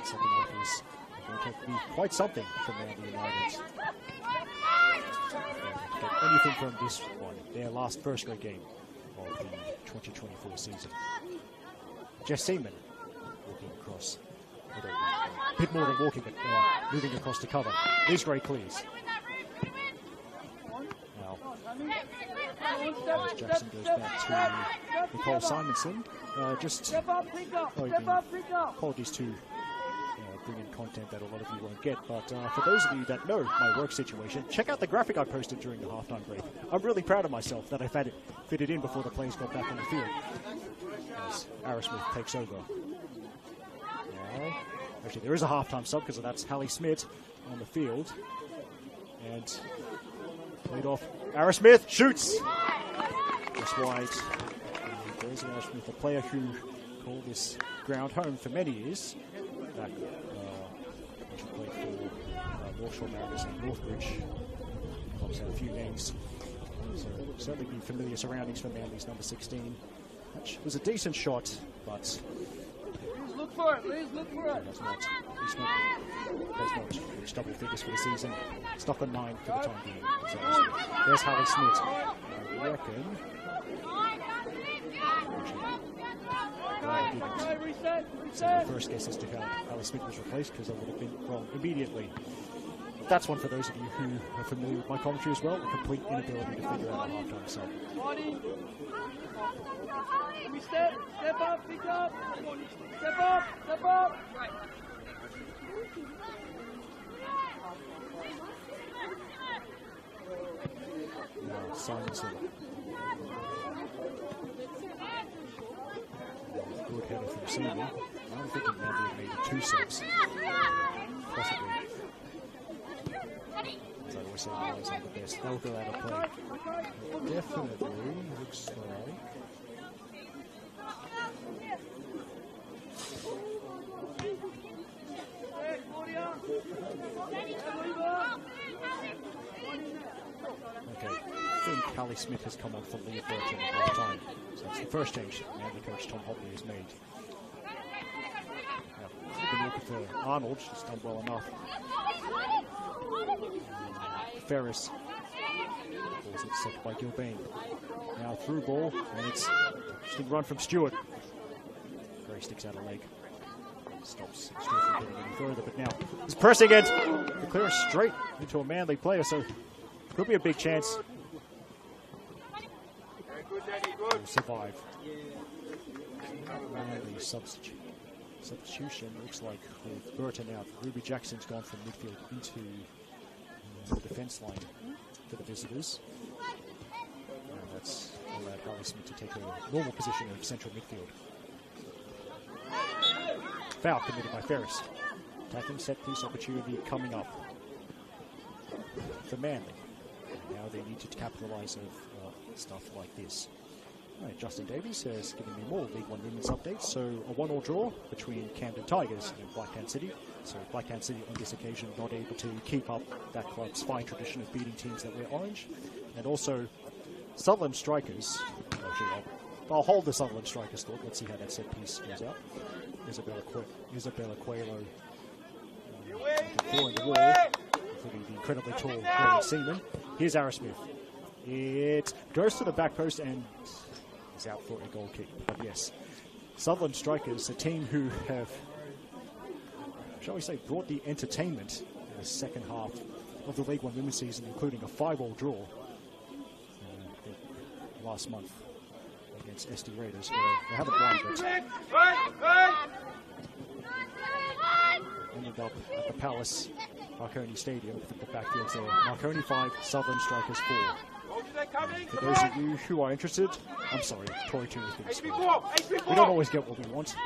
half is going to be quite something from Manly United. To get anything from this one, their last first grade game of the 2024 season. Jess Seaman walking across, a bit more than walking, but moving across to cover. Liz Gray clears. Now, as Jackson goes back to Nicole Simonson, apologies to bring in content that a lot of you won't get, but for those of you that know my work situation, check out the graphic I posted during the halftime break. I'm really proud of myself that I've had it fitted in before the players got back on the field as Arrowsmith takes over. Now, actually there is a halftime sub because that's Hallie Smith on the field, and played off. Arrowsmith shoots just wide. There's Arrowsmith, a player who called this ground home for many years. Back, she played for North Shore Mariners and Northbridge. Clubs had a few names, so certainly be familiar surroundings for Manly's number 16. Which was a decent shot, but Please look for it. Please look for it. Has not reached double figures for the season. Stuck on 9 for the time being. So there's Hallie Smith. I reckon. So my first guess as to how Hallie Smith was replaced, because I would have been wrong immediately. That's one for those of you who are familiar with my commentary as well, a complete inability to figure out a halftime sub. Step up, pick up. Step up, step up. Right. Now, Simonson. Good header from Seaman. I'm thinking Manly have made 2 subs. Possibly. As I always say, Manly's not the best. They'll go out of play. Definitely looks like. Okay, I think Hallie Smith has come on for Leah Burton at half time. So that's the first change Manly coach Tom Hobley has made. Now, we've been looking for Arnold, she's done well enough. Ferris balls it set by Gilbane. Now through ball, and it's interesting run from Stewart. Gray sticks out a leg. Stops Stewart from getting any further, but now he's pressing it. The clearance straight into a Manly player, so could be a big chance. Will survive. Manly substitution looks like with Burton out. Ruby Jackson's gone from midfield into the defence line for the visitors. And that's allowed Hallie Smith to take a normal position of central midfield. Foul committed by Ferris. Attacking set piece opportunity coming up for Manly. Now they need to capitalise on stuff like this. Right, Justin Davies has given me more League One women's updates. So a 1-1 draw between Camden Tigers and Blackhand City. So Blackhand City on this occasion not able to keep up that club's fine tradition of beating teams that wear orange. And also Sutherland Strikers Actually, I'll hold the Sutherland striker's thought. Let's see how that set piece goes out. Isabella Coelho in the wall, including the incredibly tall Greg Seaman. Here's Arrowsmith. It goes to the back post and is out for a goal kick. But yes, Sutherland Strikers, a team who have, shall we say, brought the entertainment in the second half of the League One Women's season, including a 5-all draw last month against SD Raiders. They haven't won, but ended up at the Palace Marconi Stadium with the backfields there. Marconi 5, Sutherland Strikers 4. For those of you who are interested, I'm sorry, Tory 2 has been scored. We don't always get what we want.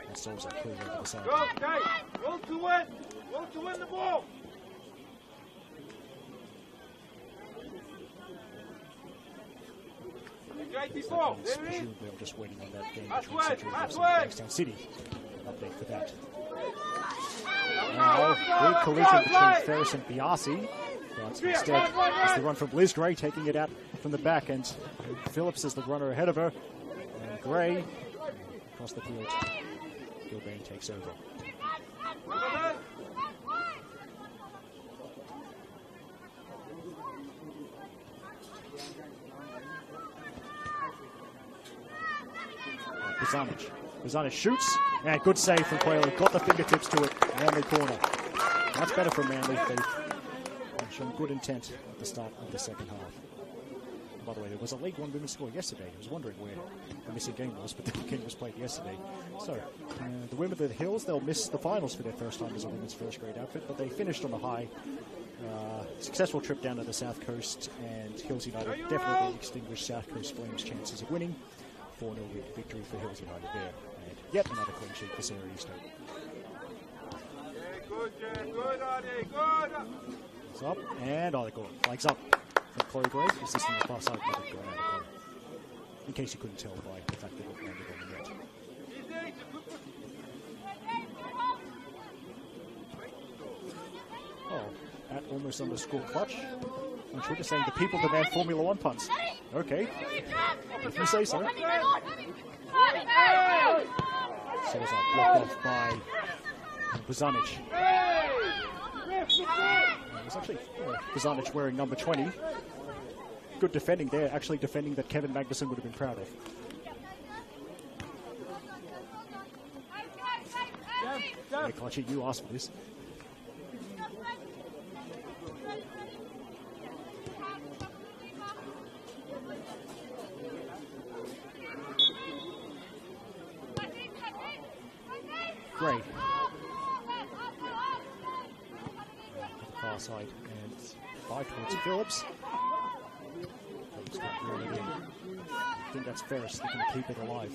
That solves that clear over the side. Roll to win the ball. Presumably I'm just waiting on that game between Central and Bankstown City. An update for that. Now, big collision between Ferris and Biasi. But instead, it's the run from Liz Gray taking it out from the back, and Phillips is the runner ahead of her. And Gray across the field. Gilbane takes over. Pizanic shoots, and good save from Quayle. Got the fingertips to it. Manly corner. Much better from Manly. They've shown good intent at the start of the second half. By the way, there was a League One women's score yesterday. I was wondering where the missing game was, but the game was played yesterday. So, the women of the Hills, they'll miss the finals for their first time as a women's first grade outfit, but they finished on the high. Successful trip down to the South Coast, and Hills United definitely extinguished South Coast Flames' chances of winning. 4-0 victory for Hills United there. And yet another clean sheet for Sarah Easton. It's up, and they got flags up from Chloe Gray, assisting the far side, but it going out of goal. In case you couldn't tell by the fact that it landed on the net. Oh, at almost on the score clutch. On Twitter saying the people demand Formula One punts. Okay, if you say so. Salazar blocked off by Bozanic. It was actually Bozanic wearing number 20. Good defending there, actually defending that Kevin Magnuson would have been proud of. Hey, Clutchy, you asked for this. Gray. Far side and by towards Phillips. I think that's Ferris looking to keep it alive.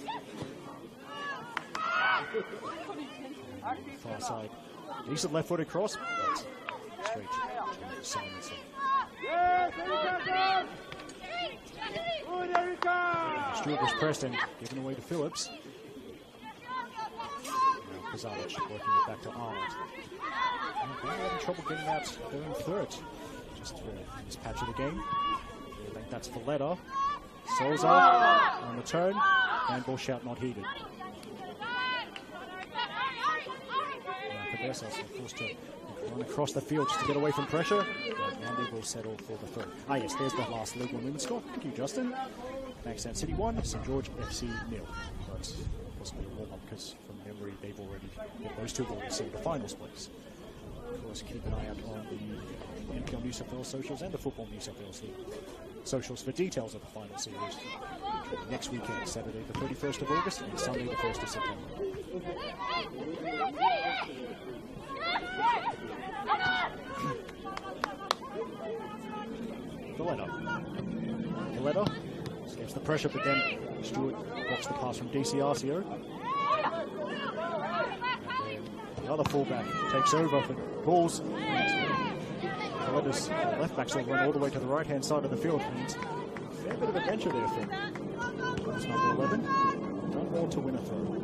Far side. Decent left-footed cross, but straight to Simonson. Stewart was pressed and given away to Phillips. Pizanic working it back to Arnold. And they're having trouble getting out their own third. Just this patch of the game. I think that's Valletta. Souza on the turn. Handball shout not heeded. Cabeza forced to run across the field just to get away from pressure. And they will settle for the third. Ah yes, there's the last League One women's score. Thank you, Justin. Bankstown City 1, St George FC 0. But possibly a warm-up because from memory they've already got those two will receive the finals place. Of course, keep an eye out on the NPL New South Wales socials and the Football New South Wales League socials for details of the final series. Next weekend, Saturday the 31st of August and Sunday the 1st of September. Valletta escapes the pressure, but then Stewart blocks the pass from DC Arcio. The other fullback takes over for balls. Valletta's left backs will run all the way to the right hand side of the field. Means a fair bit of adventure there for number 11. Done well to win a throw.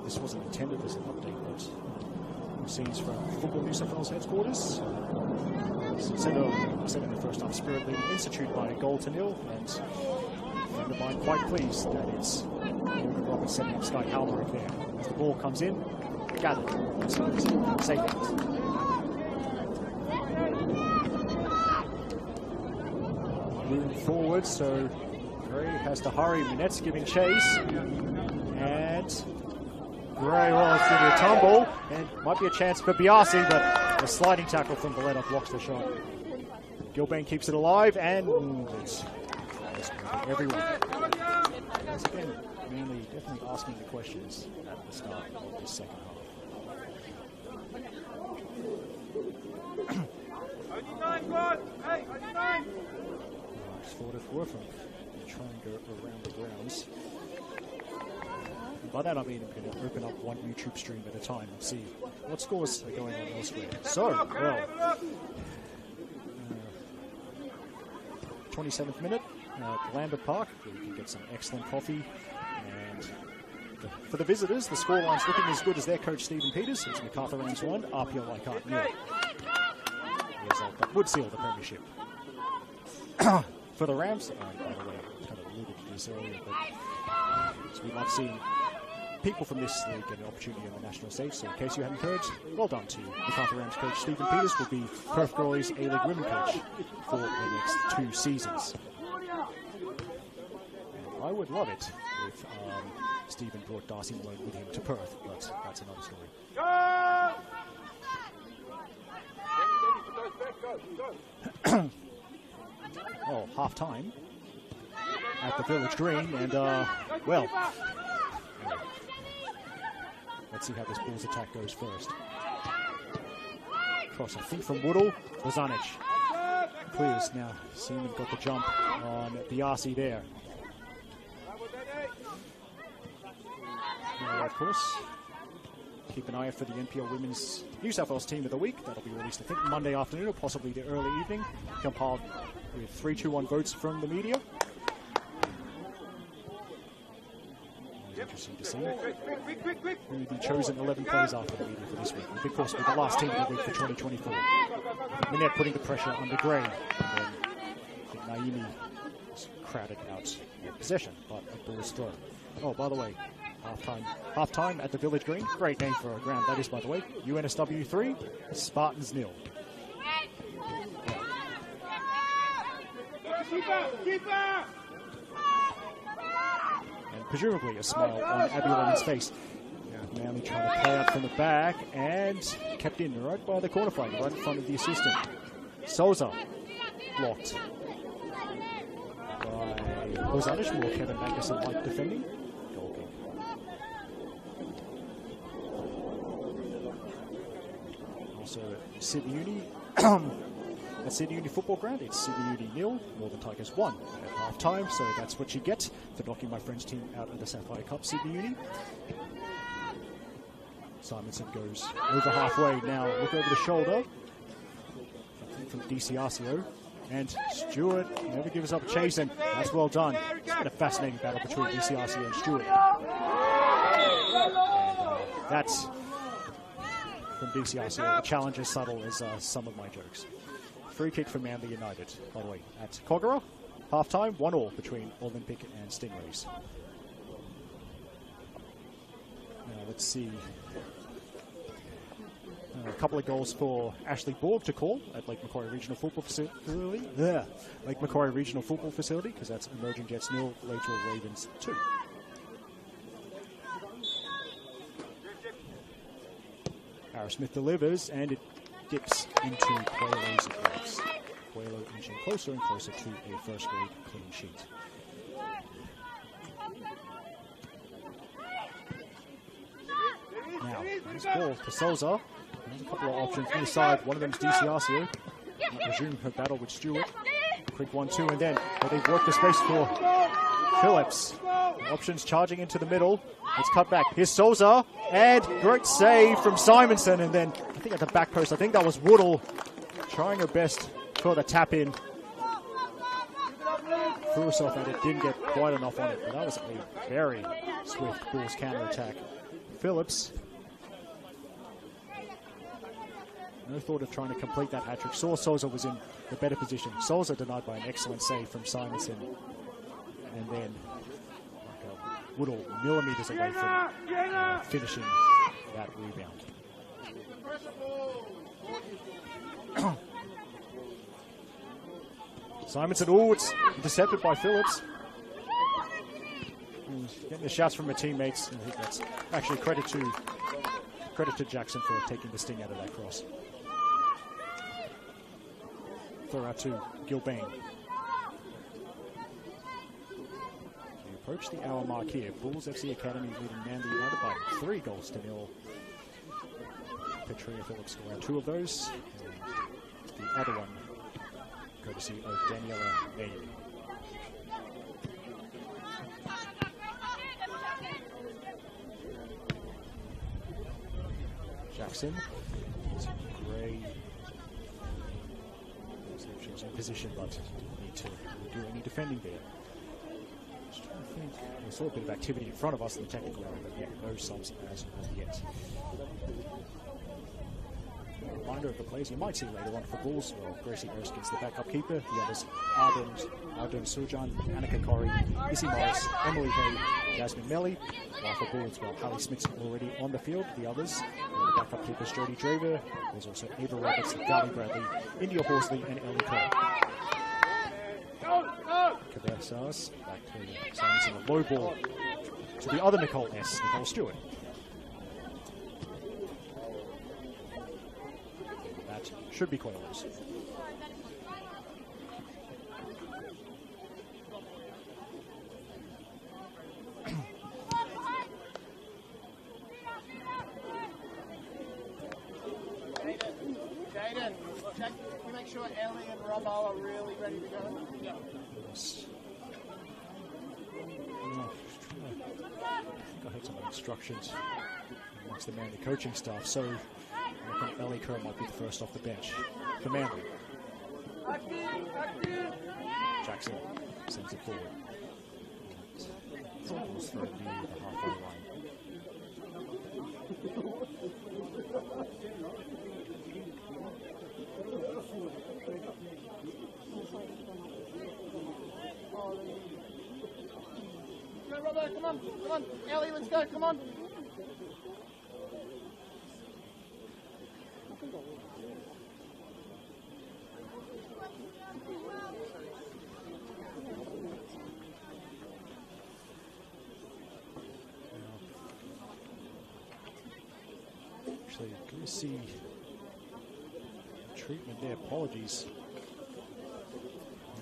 This wasn't intended intended as an update, but scenes from Football New South Wales headquarters. As I said in the first half, Spirit leading Institute by a goal to nil, and a friend of mine quite pleased that it's Morgan Roberts setting up Sky Halberick there. As the ball comes in, gathered, save it. Moving forward, so Gray has to hurry. Minette's giving chase, and Gray was to the tumble, and might be a chance for Biasi, but a sliding tackle from Valletta blocks the shot. Gilbane keeps it alive, and it's everyone. Once again, Manly definitely asking the questions at the start of this second half. Only 9, God! Hey, only 9! Just for what it's worth, try and go around the grounds. By that I mean I'm going to open up one YouTube stream at a time and see what scores are going on elsewhere. So, well, 27th minute at Lambert Park, where you can get some excellent coffee. And for the visitors, the scoreline's looking as good as their coach Stephen Peters. It's MacArthur Rams 1, RPL Leichhardt 0. Result that would seal the premiership. For the Rams, by the way, I kind of alluded to this earlier, but we love seeing people from this league get an opportunity on the national stage. So in case you haven't heard, well done to MacArthur Rams coach Stephen Peters, will be Perth Glory's A-League women coach for the next 2 seasons. And I would love it if Stephen brought Darcy Malone with him to Perth, but that's another story. Oh, half-time at the Village Green, and, well, let's see how this Bulls attack goes first. Cross, I think, from Woodall. Bozanic clears now. Seaman got the jump on Biasi there. Now, of course, keep an eye out for the NPL Women's New South Wales Team of the Week. That'll be released, I think, Monday afternoon or possibly the early evening. Compiled with 3-2-1 votes from the media. Interesting to see who the chosen 11 players are for the media for this week. Of course, with the last team of the week for 2024. Minette putting the pressure under Gray. And then I think Naimi was crowded out in possession, but a ball's throw. Oh, by the way, half-time at the Village Green. Great name for a ground that is, by the way. UNSW 3, Spartans 0. Keeper! And presumably a smile on Abby Lemon's face. Manly trying to play out from the back and kept in right by the corner flag, right in front of the assistant. Souza blocked by Bozanic, more Kevin Magnuson-like defending. Goal kick. Also Sydney Uni. At Sydney Uni Football Ground, it's Sydney Uni 0, Northern Tigers 1 at half-time, so that's what you get for knocking my friend's team out of the Sapphire Cup, Sydney Uni. Simonson goes over halfway now, look over the shoulder, I think from DiCiasio, and Stewart never gives up a chase, and that's well done. It's been a fascinating battle between DiCiasio and Stewart. And that's from DiCiasio, the challenge as subtle as some of my jokes. Free kick for Manly United, by the way, at Kogarah. Half-time, 1-1 between Olympic and Stingrays. Now, let's see. A couple of goals for Ashley Borg to call at Lake Macquarie Regional Football Facility. Lake Macquarie Regional Football Facility, because that's Emerging Jets 0, Lateral Ravens 2. Harris Smith delivers, and it dips into Coelho's legs. Coelho inching closer and closer to a first-grade clean sheet. Now, nice ball to Souza. There's a couple of options near side. One of them is DiCiasio. Resume her battle with Stewart. Quick 1-2, and then they've worked the space for Phillips. Options charging into the middle. It's cut back. Here's Souza, and great save from Simonson, and then I think at the back post, I think that was Woodall trying her best for the tap in. Threw herself at it, didn't get quite enough on it, but that was a very swift Bulls counter attack. Phillips No thought of trying to complete that hat-trick. Saw Souza was in the better position. Souza denied by an excellent save from Simonson. And then Woodall millimetres away from finishing that rebound. Simonson, it's intercepted by Phillips. Getting the shots from her teammates. I think that's actually credit to Jackson for taking the sting out of that cross. Throw out to Gilbane. We approach the hour mark here. Bulls FC Academy leading Manly United by 3-0. Petria Phillips scored 2 of those. And the other one, courtesy of Daniela May. Jackson. Gray. She's in position, but didn't need to do any defending there. Just trying to think. We saw a bit of activity in front of us in the technical area, but yet no subs as of yet. Reminder of the plays you might see later on for Bulls. Well, Gracie Erskine's the backup keeper. The others, Ardern Sujan, Annika Corrie, Issy Morris, Emily Hay, Jasmine Melly. While for Bulls, well, Harley Smith's already on the field. The others, the backup keepers, Jodie Draver. There's also Ava Roberts, Darlie Bradley, India Horsley, and Ellie Kerr. Cabezas, back to Simonson, a low ball to the other Nicole Stewart. Should be quite close. Jaden, can you make sure Ellie and Robbo are really ready to go? Yeah. Yes. I had some instructions amongst the Manly coaching staff, so I think Ellie Kerr might be the first off the bench for Manly. Jackson sends it forward. Ball's thrown near the halfway line. Go, Robbo, come on. Ellie, let's go, come on. Actually, can you see treatment there? Apologies.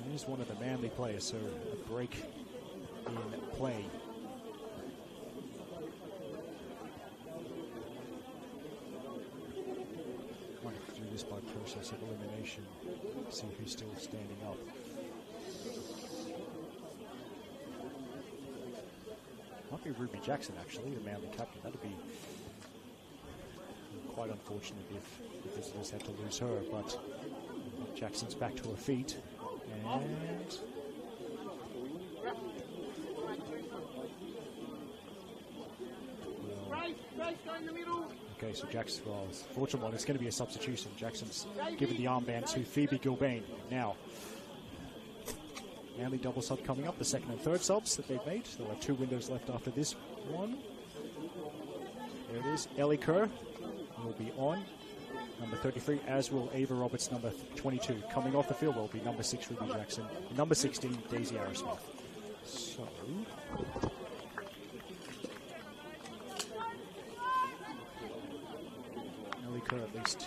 Here's one of the Manly players, so a break in play. Might have to do this by process of elimination. See who's still standing up. Might be Ruby Jackson, actually, the Manly captain. That'd be quite unfortunate if the visitors had to lose her, but Jackson's back to her feet. And okay, so Jackson, well, fortunate one, it's going to be a substitution. Jackson's given the armband to Phoebe Gilbane. Now, Manly double sub coming up, the second and third subs that they've made. They'll have 2 windows left after this one. There it is. Ellie Kerr will be on. Number 33, as will Ava Roberts, number 22. Coming off the field will be number 6, Ruby Jackson. Number 16, Daisy Arrowsmith. So, Ellie Kerr, at least,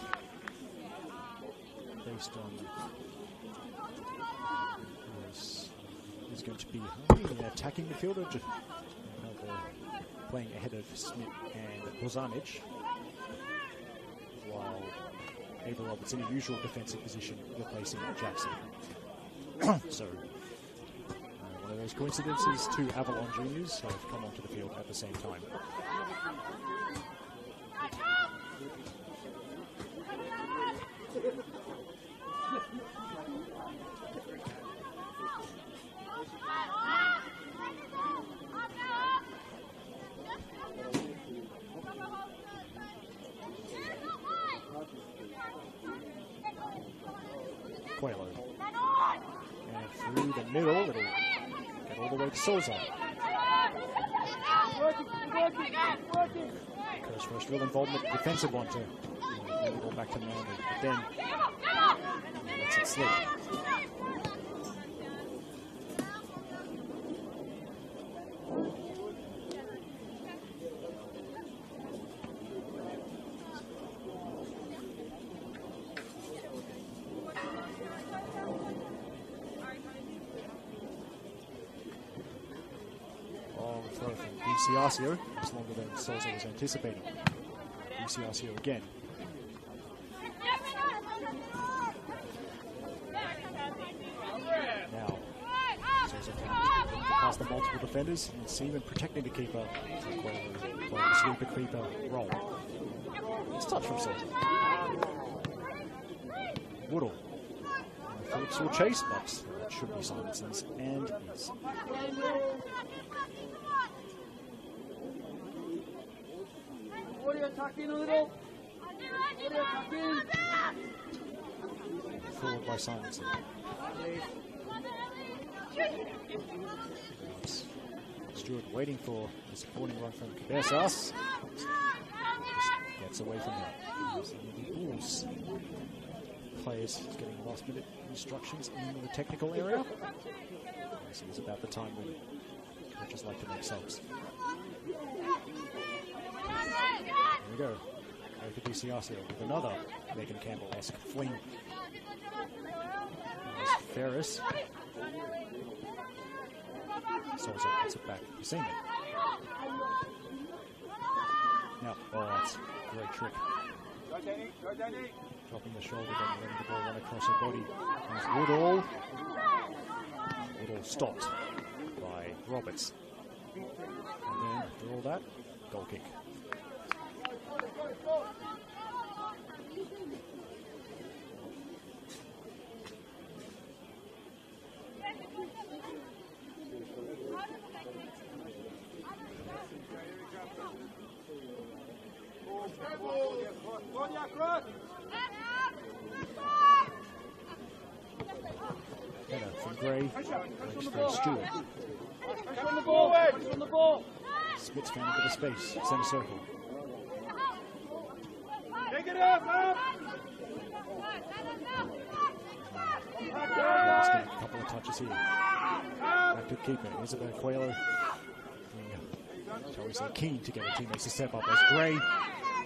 based on, is going to be an attacking midfielder, playing ahead of Smith and Bozanic, while Ava Roberts in a usual defensive position replacing Jackson. So, one of those coincidences, 2 Avalon juniors have come onto the field at the same time. Coelho. And through the middle, it'll get all the way to Souza. Kerr's first real involvement, defensive one to the ball back to Manly, but then lets it slip. Long throw from DiCiasio. It's longer than Souza was anticipating. DiCiasio again. Now, Souza past the multiple defenders, and Seaman protecting the keeper. Playing the sweeper keeper role. It's touch from Souza. Woodall. Phillips will chase, but that should be Simonson's, and is. Forward by Simonson. Stewart waiting for the supporting run from Cabezas. Gets away from that. The Bulls players getting last minute instructions in the technical area. This is about the time when coaches like to make subs. Here we go. Over to DiCiasio with another Megan Campbell-esque fling. There's Ferris. Souza gets it back to Seaman. Now, oh, that's a great trick. Dropping the shoulder, then letting the ball run across her body. There's Woodall. Woodall stopped by Roberts. And then, after all that, goal kick. Header from Gray, reached for Stewart. Smith's found a bit of space, centre circle. Take it up! A couple of touches here. Back to keeper, Isabel Coelho. Shall we say, keen to get her teammates to step up as Gray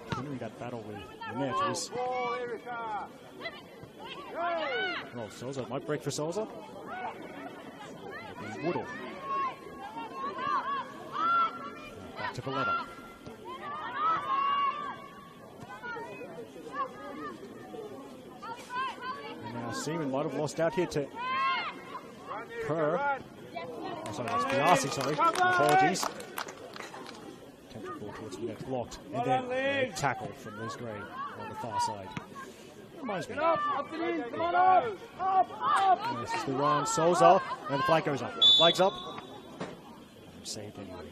continuing that battle with Annette. Well, Souza might break for Souza. It'll be Woodall. Back to Valletta. And now Seaman might have lost out here to Kerr. Oh, sorry, that's Biasi, sorry. Apologies. Attempted ball towards the net, blocked. And then a tackle from Liz Gray on the far side. Reminds me. This is the run. Souza. And the flag goes up. Flag's up. Saved anyway.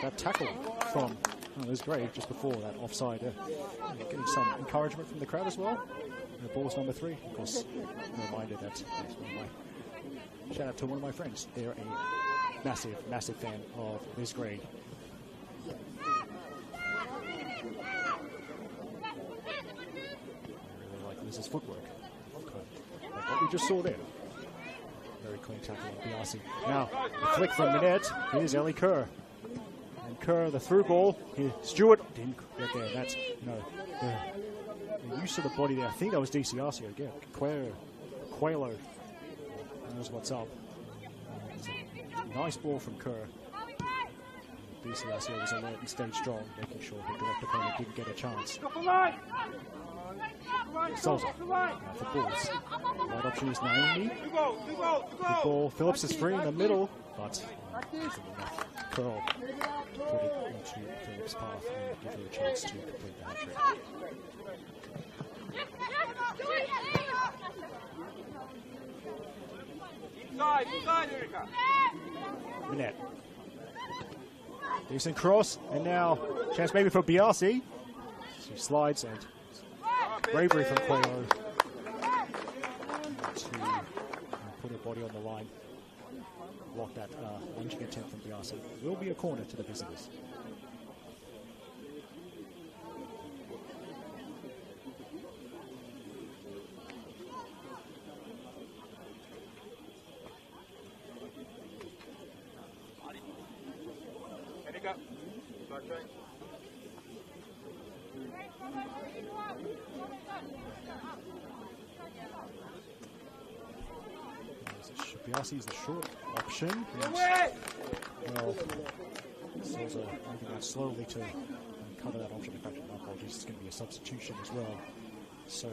That tackle from Liz Gray just before that offside. Getting some encouragement from the crowd as well. The ball's number 3. Of course, a reminder that shout out to one of my friends. They're a massive, massive fan of Liz Gray. Liz's footwork. Like what we just saw there. Very clean tackle on Biasi. Now, the flick from Minette. Here's Ellie Kerr. And Kerr, the through ball. Here, Stewart didn't get there. That's, the use of the body there. I think that was DiCiasio again. Coelho knows what's up. Nice ball from Kerr. DiCiasio was alert and stayed strong, making sure her direct opponent didn't get a chance. Souza now for Bulls. The right option is Naomi. Good ball. Phillips is free in the middle, but Curl put it into Phillips' path and give her a chance to complete the hat-trick. Minette. Decent cross, and now chance maybe for Biasi. She slides and bravery from Coelho. put her body on the line. Block that lunging attempt from Biasi. Will be a corner to the visitors. Biasi is the short option. And, well, Souls are moving out slowly to cover that option. In fact, my apologies, it's going to be a substitution as well. So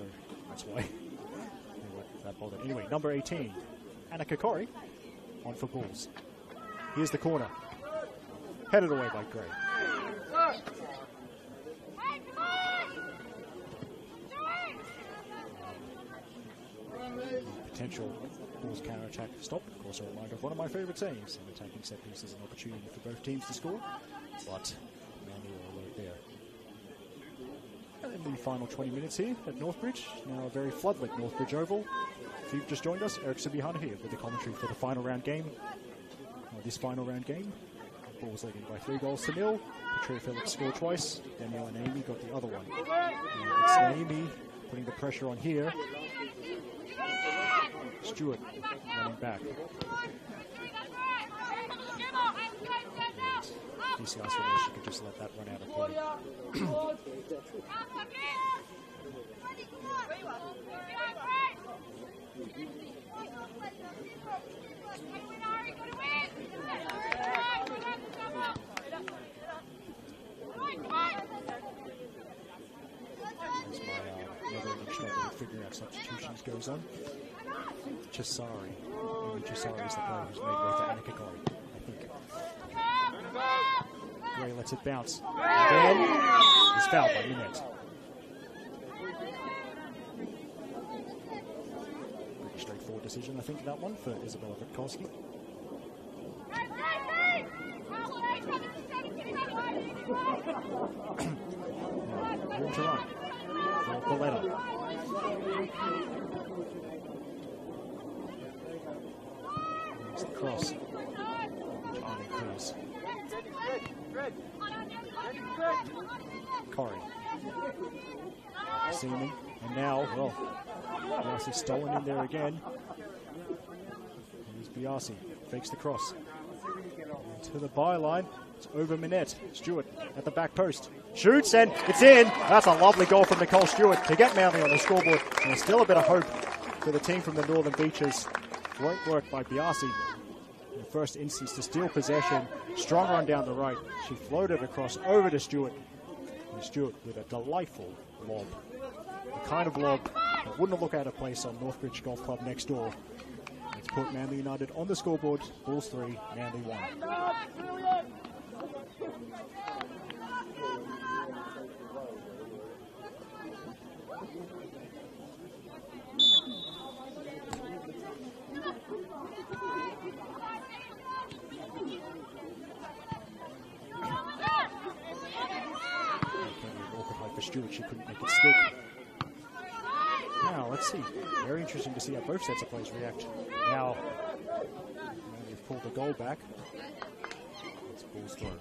that's why they weren't that bothered. Anyway, number 18, Anna Kokori, on for Bulls. Here's the corner. Headed away by Gray. Potential Bulls counter-attack stopped. Of course, a reminder of one of my favourite sayings: an attacking set piece is an opportunity for both teams to score. But manual alert there. And in the final 20 minutes here at Northbridge, now a very floodlit Northbridge Oval. If you've just joined us, Eric Subihana here with the commentary for the final round game. This final round game, Bulls leading by 3-0. Patria Phillips scored twice. Danielle and Amy got the other one. It's Amy putting the pressure on here. Stewart running back. DCI said she could just let that run out of play. As my never-ending struggle with figuring out substitutions goes on. Chisari. Amy Chisari is the player who's made way to Anna Kokori, I think. Gray lets it bounce. Then he's fouled by Minette. Pretty straightforward decision, I think, that one for Isabella Witkowski. Room to run for Coletta. There's the cross. Charlie clears. Corey. Seaman. And now, well, Biasi stolen in there again. Here's Biasi. Fakes the cross. To the byline. It's over Minette. Stewart at the back post. Shoots and it's in. That's a lovely goal from Nicole Stewart to get Manly on the scoreboard. And there's still a bit of hope for the team from the Northern Beaches. Great work by Biasi in the first instance to steal possession. Strong run down the right. She floated across over to Stewart. And Stewart with a delightful lob. The kind of lob that wouldn't look out of place on Northbridge Golf Club next door. It's put Manly United on the scoreboard. Bulls 3, Manly 1. Stewart, she couldn't make it stick. Now, let's see. Very interesting to see how both sets of players react. Now they've pulled the goal back. It's Bulls throw.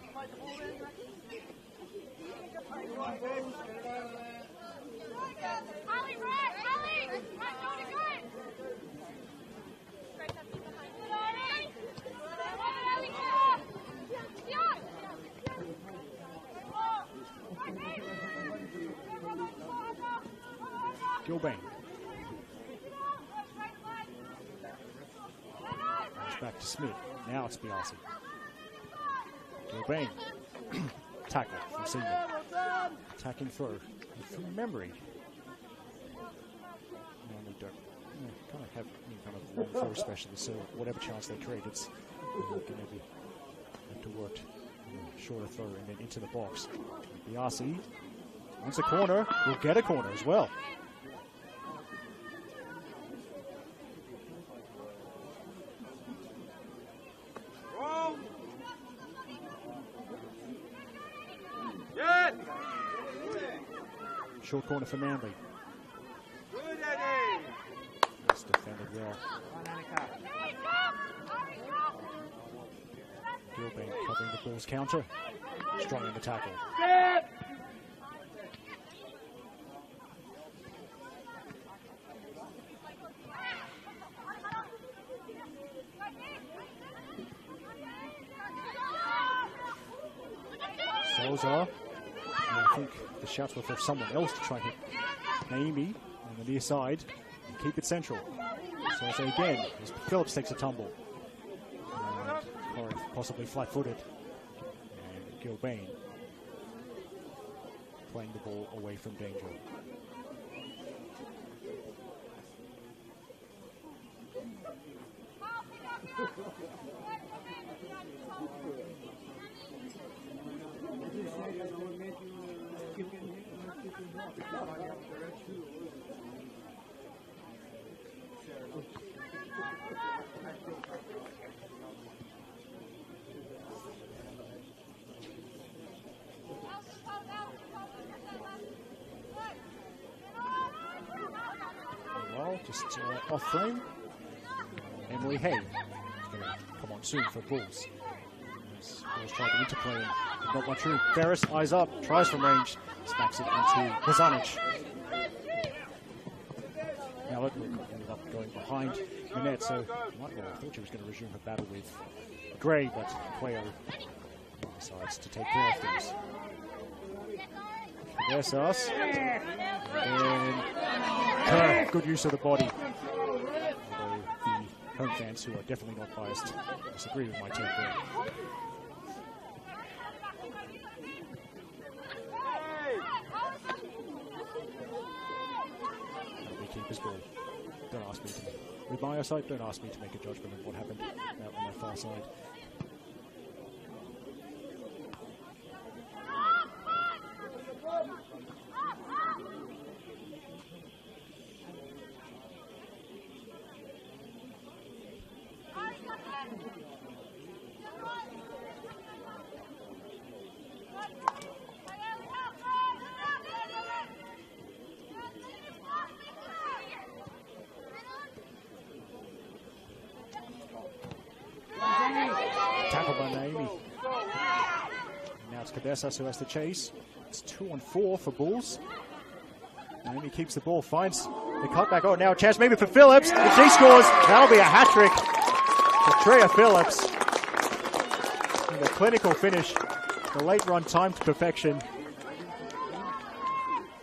Gilbane. Back to Smith. Now it's Biasi. Gilbane. Tackle from Seaman. Attacking throw. And from memory. Normally don't kind of have any kind of long throw specialist, so whatever chance they create, it's going to be have to work shorter throw and then into the box. Biasi wants a corner. Will get a corner as well. Short corner for Manly. It's defended defended well. Gilbane covering the Bulls counter. Strong in the tackle. Souza. I think the shouts were for someone else to try and hit Naimi on the near side and keep it central. Souza again as Phillips takes a tumble. And possibly flat-footed. And Gilbane playing the ball away from danger. Well, just off frame. Emily Hay is going to come on soon for Bulls. Bulls try to interplay and not much room. Ferris, eyes up, tries from range, smacks it into Bozanic. Now it ended up going behind the net, so I thought she was going to resume her battle with Gray, but Quayo decides to take care of things. There's us. And good use of the body. Although the home fans, who are definitely not biased, disagree with my take there. Keeper's ball. Don't ask me to make, with my eyesight, don't ask me to make a judgment of what happened out on that far side. Tackled by Naimi. Now it's Cabezas who has to chase. It's 2-on-4 for Bulls. Naimi keeps the ball, finds the cutback. Oh, now a chance maybe for Phillips. If she scores, that'll be a hat trick for Treya Phillips. And the clinical finish, the late run timed to perfection.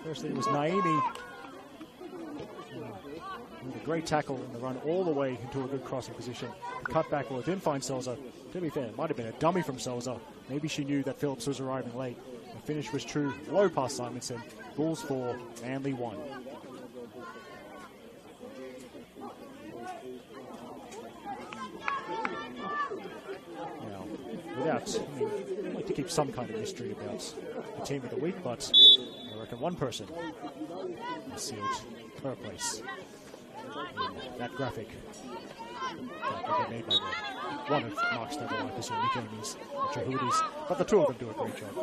Firstly, it was Naimi. A great tackle in the run all the way into a good crossing position. The cutback, well, it didn't find Souza. To be fair, it might have been a dummy from Souza. Maybe she knew that Phillips was arriving late. The finish was true. Low past Simonson. Bulls 4, Manly 1. Now, I'd like to keep some kind of mystery about the team of the week, but I reckon one person has sealed her place in that graphic that made by one of Mark Stavelakis or Nick Amy's Chahudis, but the two of them do a great job,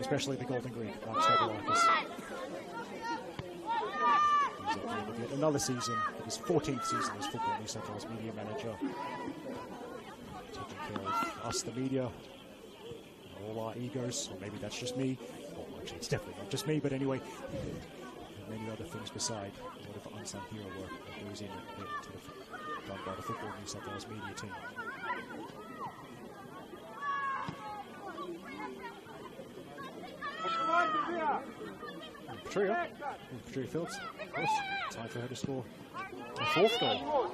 especially the Golden Greek, Mark Stavelakis. He's at the end of yet another season, his 14th season as Football New South Wales media manager, taking care of us, the media, all our egos, or maybe that's just me. Well, actually, it's definitely not just me, but anyway, and many other things beside a lot of unsung hero work that goes in done by the Football New South Wales media team. Patria Phillips, of course, time for her to score a fourth goal.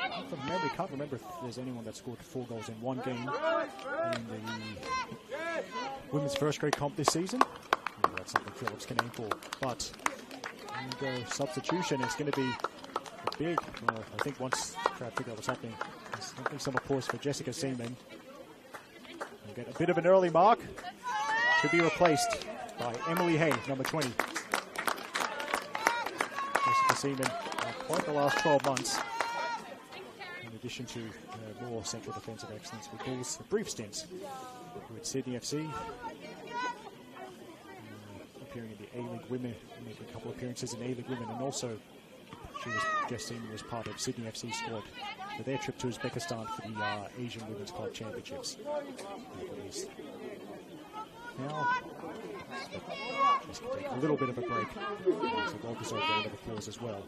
I can't remember if there's anyone that scored 4 goals in one game in the women's first grade comp this season. Maybe that's something Phillips can aim for, but substitution is going to be big. I think once try to figure out what's happening, I think some applause for Jessica Seaman. We'll get a bit of an early mark to be replaced by Emily Hay, number 20. Jessica Seaman, quite the last 12 months, in addition to more central defensive excellence with Bulls, a brief stint with Sydney FC, appearing in the A-League Women, making a couple of appearances in A-League Women, and also She was just seen as part of Sydney FC squad for their trip to Uzbekistan for the Asian Women's Club Championships. Now, just take a little bit of a break. So well-deserved round of applause as well.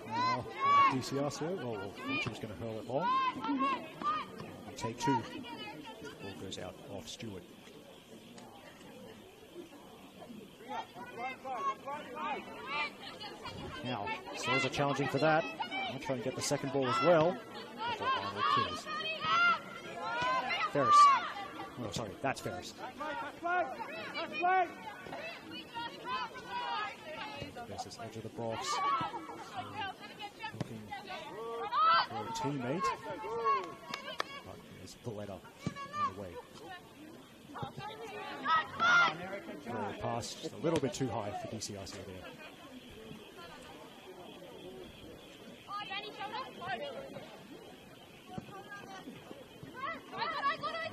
Now, DCR, well, Mitchell's going to hurl it long. And take two. Ball goes out off Stewart. Now, Souls are challenging for that. I'll try and get the second ball as well. Before Arnold kills. Ferris. Oh, sorry, that's Ferris. There's this edge of the box. Looking for a teammate. But there's Valletta on the way. Throw pass just a little bit too high for DCRC there.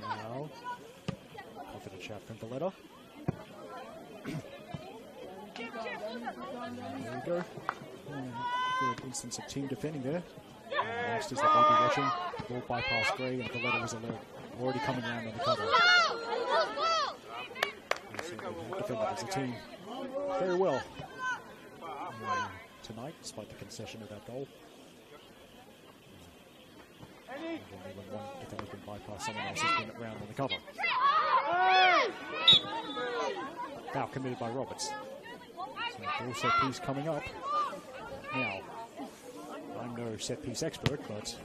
Now, confident shot from Valletta. There we go. Good instance of team defending there. Youngsters that may be watching. Ball bypass Gray, and Valletta was already coming around on the cover. Defended as a team very well tonight, despite the concession of that goal. And when one defender's been bypassed, someone else has been around on the cover. Foul committed by Roberts. So ball set piece coming up. Now, I'm no set piece expert, but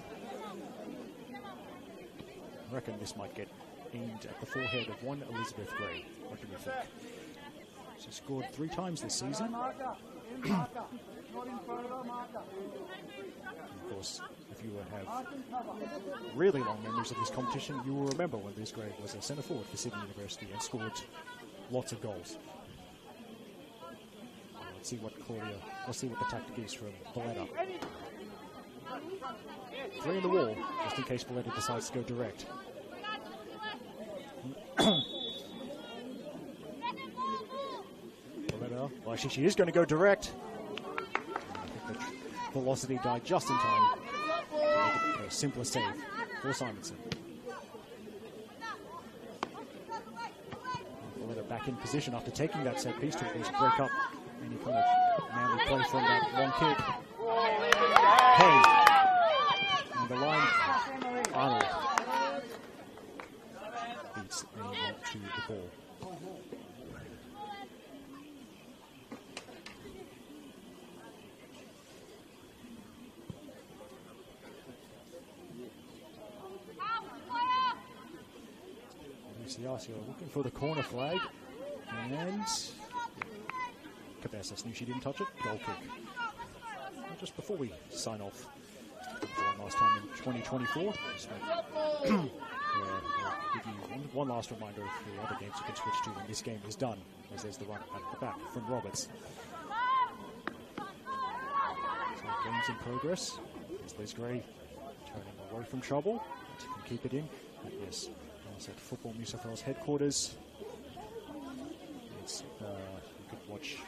I reckon this might get aimed at the forehead of one Elizabeth Gray. What do you think? She's scored 3 times this season. Of course, if you have really long memories of this competition, you will remember when Liz Gray was a centre forward for Sydney University and scored lots of goals. Let's see what the tactic is from Valletta. 3 in the wall, just in case Valletta decides to go direct. Valletta, well, actually she is going to go direct. I think the velocity died just in time to make it a simpler save for Simonson. Valletta back in position after taking that set piece to at least break up any kind of manly play from that long kick. Hey, and the line, Arnold beats Angel to the ball. UCRC looking for the corner flag, and Cabezas knew she didn't touch it. Goal kick. And just before we sign off for one last time in 2024, just give you one last reminder of the other games you can switch to when this game is done, as there's the run at the back from Roberts. So games in progress. There's Liz Gray turning away from trouble. She can keep it in. And yes, at Football New South Wales headquarters. You could watch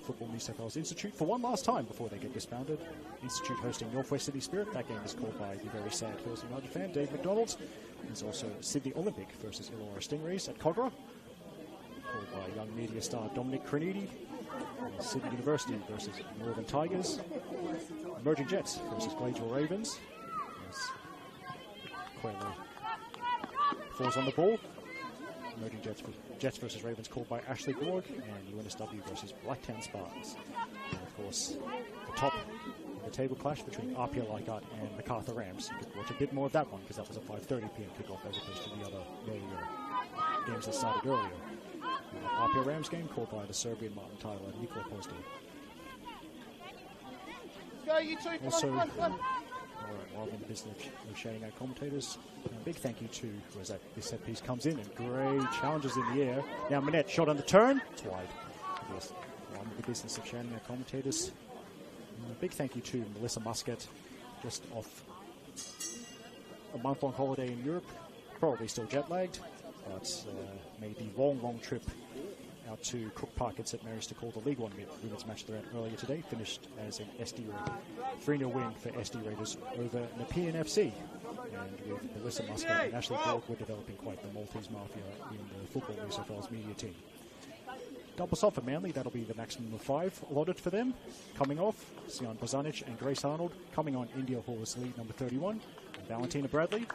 Football New South Wales Institute for one last time before they get disbanded. Institute hosting Northwest City Spirit. That game is called by the very sad Hills United fan, Dave McDonald. There's also Sydney Olympic versus Illawarra Stingrays at Cogra, called by young media star Dominic Crenidi. Sydney University versus Northern Tigers. Emerging Jets versus Gladesville Ravens. Quayle falls on the ball. Emerging Jets versus Ravens called by Ashley Gorg, and UNSW versus Blacktown Spartans. And of course, the top of the table clash between RPL Leichhardt and MacArthur Rams. You could watch a bit more of that one because that was a 5:30 p.m. kickoff as opposed to the other earlier games that started earlier. RPL Rams game called by the Serbian Martin Tyler and Nikola Postel. Also, while in the business of shouting out commentators, a big thank you to, as this set piece comes in, and Gray challenges in the air. Now Manette shot on the turn, it's wide. Yes. on the business of shouting our commentators. And a big thank you to Melissa Muscat, just off a month-long holiday in Europe, probably still jet-lagged, but made the long trip out to Cook Park at St Mary's to call the League One women's match there earlier today, finished as an SD Raider 3-0 win for SD Raiders over Nepean FC. And with Melissa Muscat and Ashley Borg, we're developing quite the Maltese mafia in the Football New South Wales media team. Double sub for Manly, that'll be the maximum of 5 allotted for them. Coming off, Sian Bozanic and Grace Arnold. Coming on, India Horsley, number 31. And Valentina Bradley,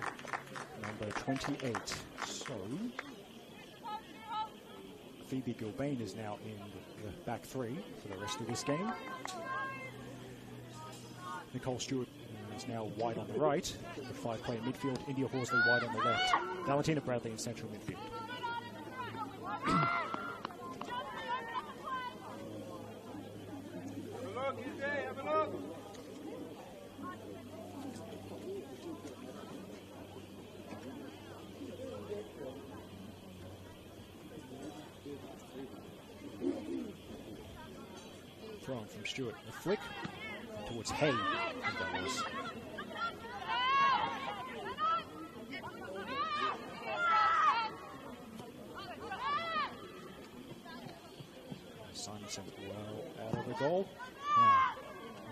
number 28. So, Phoebe Gilbane is now in the back 3 for the rest of this game. Nicole Stewart is now wide on the right. The 5-player midfield, India Horsley wide on the left. Valentina Bradley in central midfield. Thrown from Stewart, a flick towards Hay. That was. Simonson well out of the goal. Now,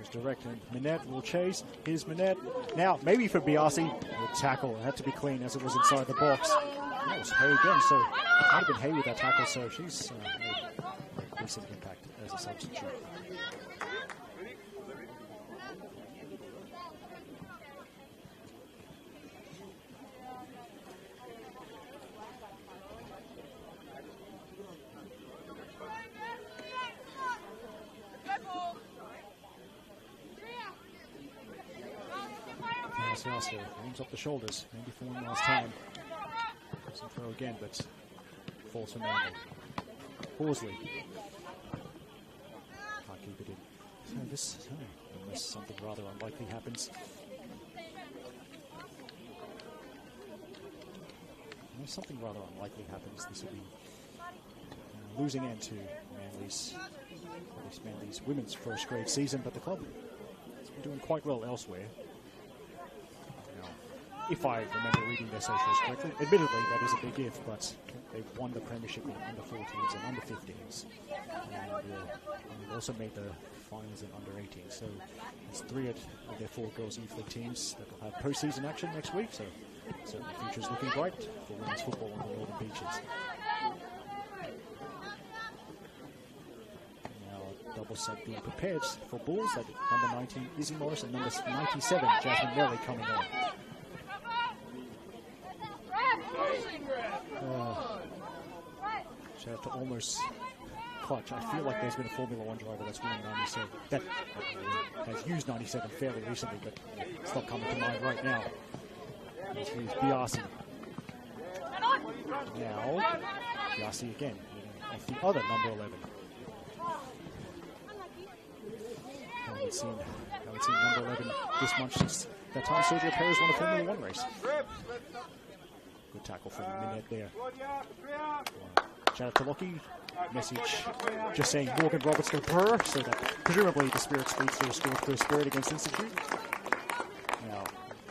was direct and Minette will chase. Here's Minette. Now, maybe for Biasi, the tackle had to be clean as it was inside the box. That was Hay again, so it might have been Hay with that tackle, so she's made a decent impact as a substitute. Yasser aims up the shoulders, maybe for one last time. Doesn't throw again, but falls for Manly. Horsley. Can't keep it in. So this, unless something rather unlikely happens. Unless something rather unlikely happens, this will be losing end to Manly's, at least Manly's women's first grade season, but the club has been doing quite well elsewhere. If I remember reading their socials correctly. Admittedly, that is a big if, but they've won the premiership in under-14s and under-15s. And they've also made the finals in under-18s. So it's 3 of their 4 girls youth league teams that will have postseason action next week. So certainly the future's looking bright for women's football on the Northern Beaches. Now double sub being prepared for Bulls. That number 19, Izzy Morris, and number 97, Jasmine Melly coming on. Shout out to almost clutch. I feel like there's been a Formula 1 driver that's wearing 97 that has used 97 fairly recently, but it's not coming to mind right now. He's Biasi. Now, Biasi again, off the other number 11. Haven't seen number 11 this much since that time Sergio Perez won a Formula 1 race. Good tackle from Minette there. Shout out to Lockie. Message just saying Morgan Roberts go purr, so that presumably the Spirit Speedster scored for Spirit against Institute. Now,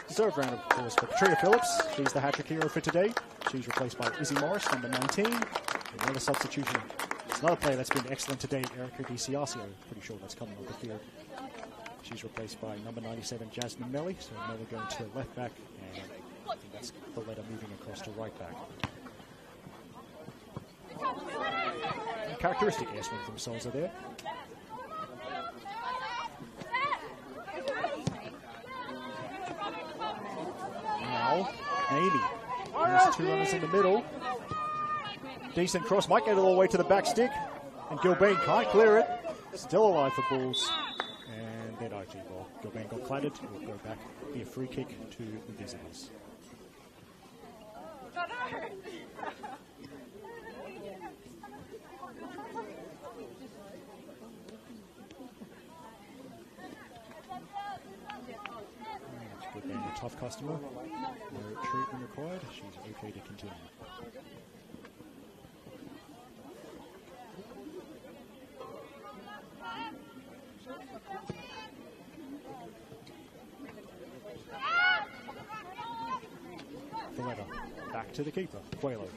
deserved round of applause for Patria Phillips. She's the hat-trick hero for today. She's replaced by Izzy Morris, number 19. Another substitution. It's another player that's been excellent today, Erica DiCiasio. Pretty sure that's coming on the field. She's replaced by number 97, Jasmine Melly. So Melly going to left back, and I think that's the letter moving across to right back. And characteristic air swing from Souza there. Now, Amy. There's 2 runners in the middle. Decent cross, might get it all the way to the back stick. And Gilbane can't clear it. Still alive for Bulls. And then IG ball. Gilbane got clattered. It will go back. Be a free kick to the visitors. Gilbane, a tough customer. No treatment required. She's okay to continue. to the keeper, Coelho.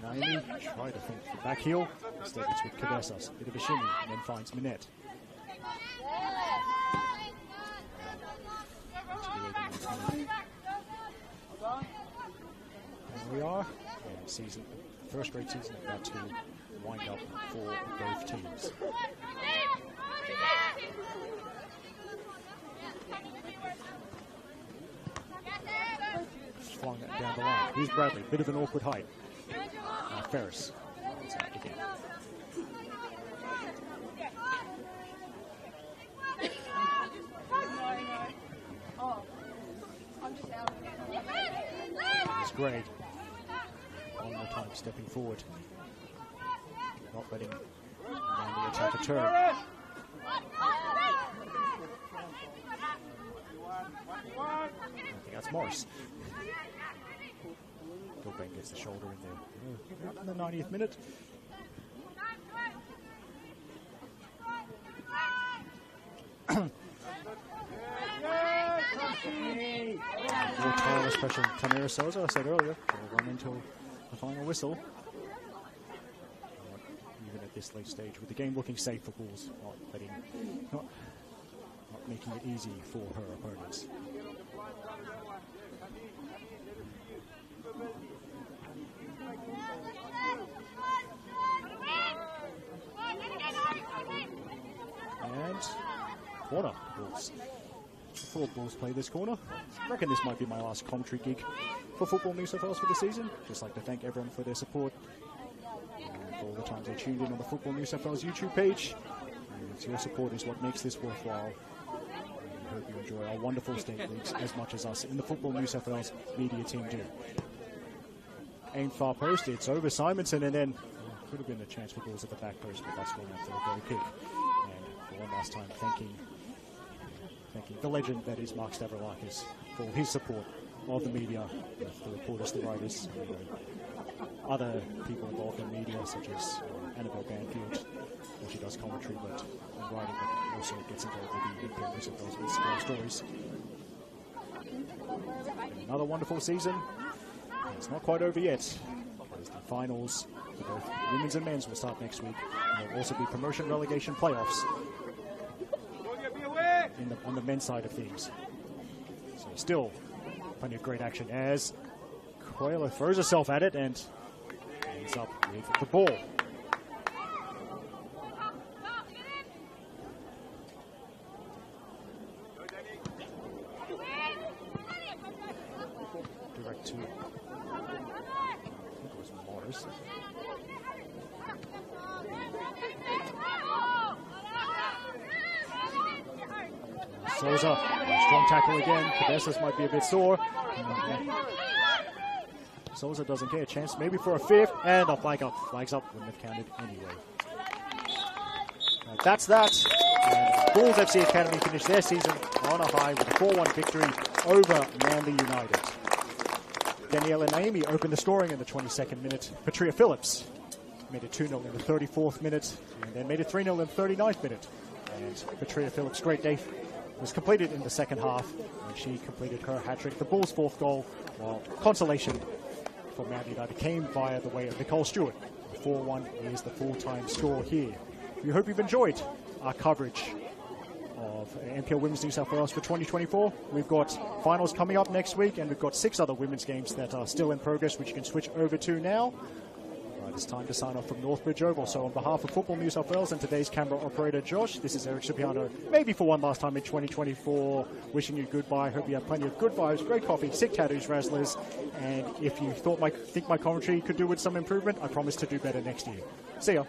Naomi try to think the back heel. Instead it's with Cabezas. Bit of a shimmy and then finds Minette. There we are. And season, first grade season about to wind up for both teams. Flung it down the line. Here's Bradley. Bit of an awkward height. Ferris. Again. It's great. One more time stepping forward. Not letting Mandy attack a turn. I think that's Morris. Gilbane gets the shoulder in there. In the 90th minute. More tireless pressure from Tamira Souza, I said earlier. Will run until the final whistle. Even at this late stage, with the game looking safe for Bulls, not making it easy for her opponents. And corner Bulls. Before Bulls play this corner, I reckon this might be my last commentary gig for Football New South Wales for the season. Just like to thank everyone for their support and for all the times they tuned in on the Football New South Wales YouTube page. And your support is what makes this worthwhile. And I hope you enjoy our wonderful state leagues as much as us in the Football New South Wales media team do. Aim far post, it's over Simonson, and then could have been a chance for Bulls at the back post, but that's going out for a goal kick. And for one last time, thanking the legend that is Mark Stavroulakis for his support of the media, the reporters, the writers, other people involved in media, such as Annabelle Banfield, where she does commentary, but in writing, but also gets involved with the NPL New South Wales with stories. Another wonderful season. It's not quite over yet. There's the finals for both women's and men's will start next week. And there will also be promotion relegation playoffs on the men's side of things. So still plenty of great action as Coelho throws herself at it and ends up with the ball. Direct to, I think it was Morris. Souza, strong tackle again. Cabezas might be a bit sore. Souza doesn't care. Chance maybe for a fifth, and a flag up. Flags up, wouldn't have counted anyway. That's that. And Bulls FC Academy finished their season on a high with a 4-1 victory over Manly United. Daniela Naomi opened the scoring in the 22nd minute. Patria Phillips made it 2-0 in the 34th minute, and then made it 3-0 in the 39th minute. And Patria Phillips' great day was completed in the second half, and she completed her hat-trick. The Bulls' fourth goal, while consolation for Manly United came via the way of Nicole Stewart. 4-1 is the full-time score here. We hope you've enjoyed our coverage of NPL Women's New South Wales for 2024. We've got finals coming up next week, and we've got 6 other women's games that are still in progress, which you can switch over to now. Right, it's time to sign off from Northbridge Oval. So on behalf of Football New South Wales and today's camera operator Josh, this is Eric Cipriano, maybe for one last time in 2024, wishing you goodbye. Hope you have plenty of good vibes, great coffee, sick tattoos, Razzlers, and if you think my commentary could do with some improvement, I promise to do better next year. See ya.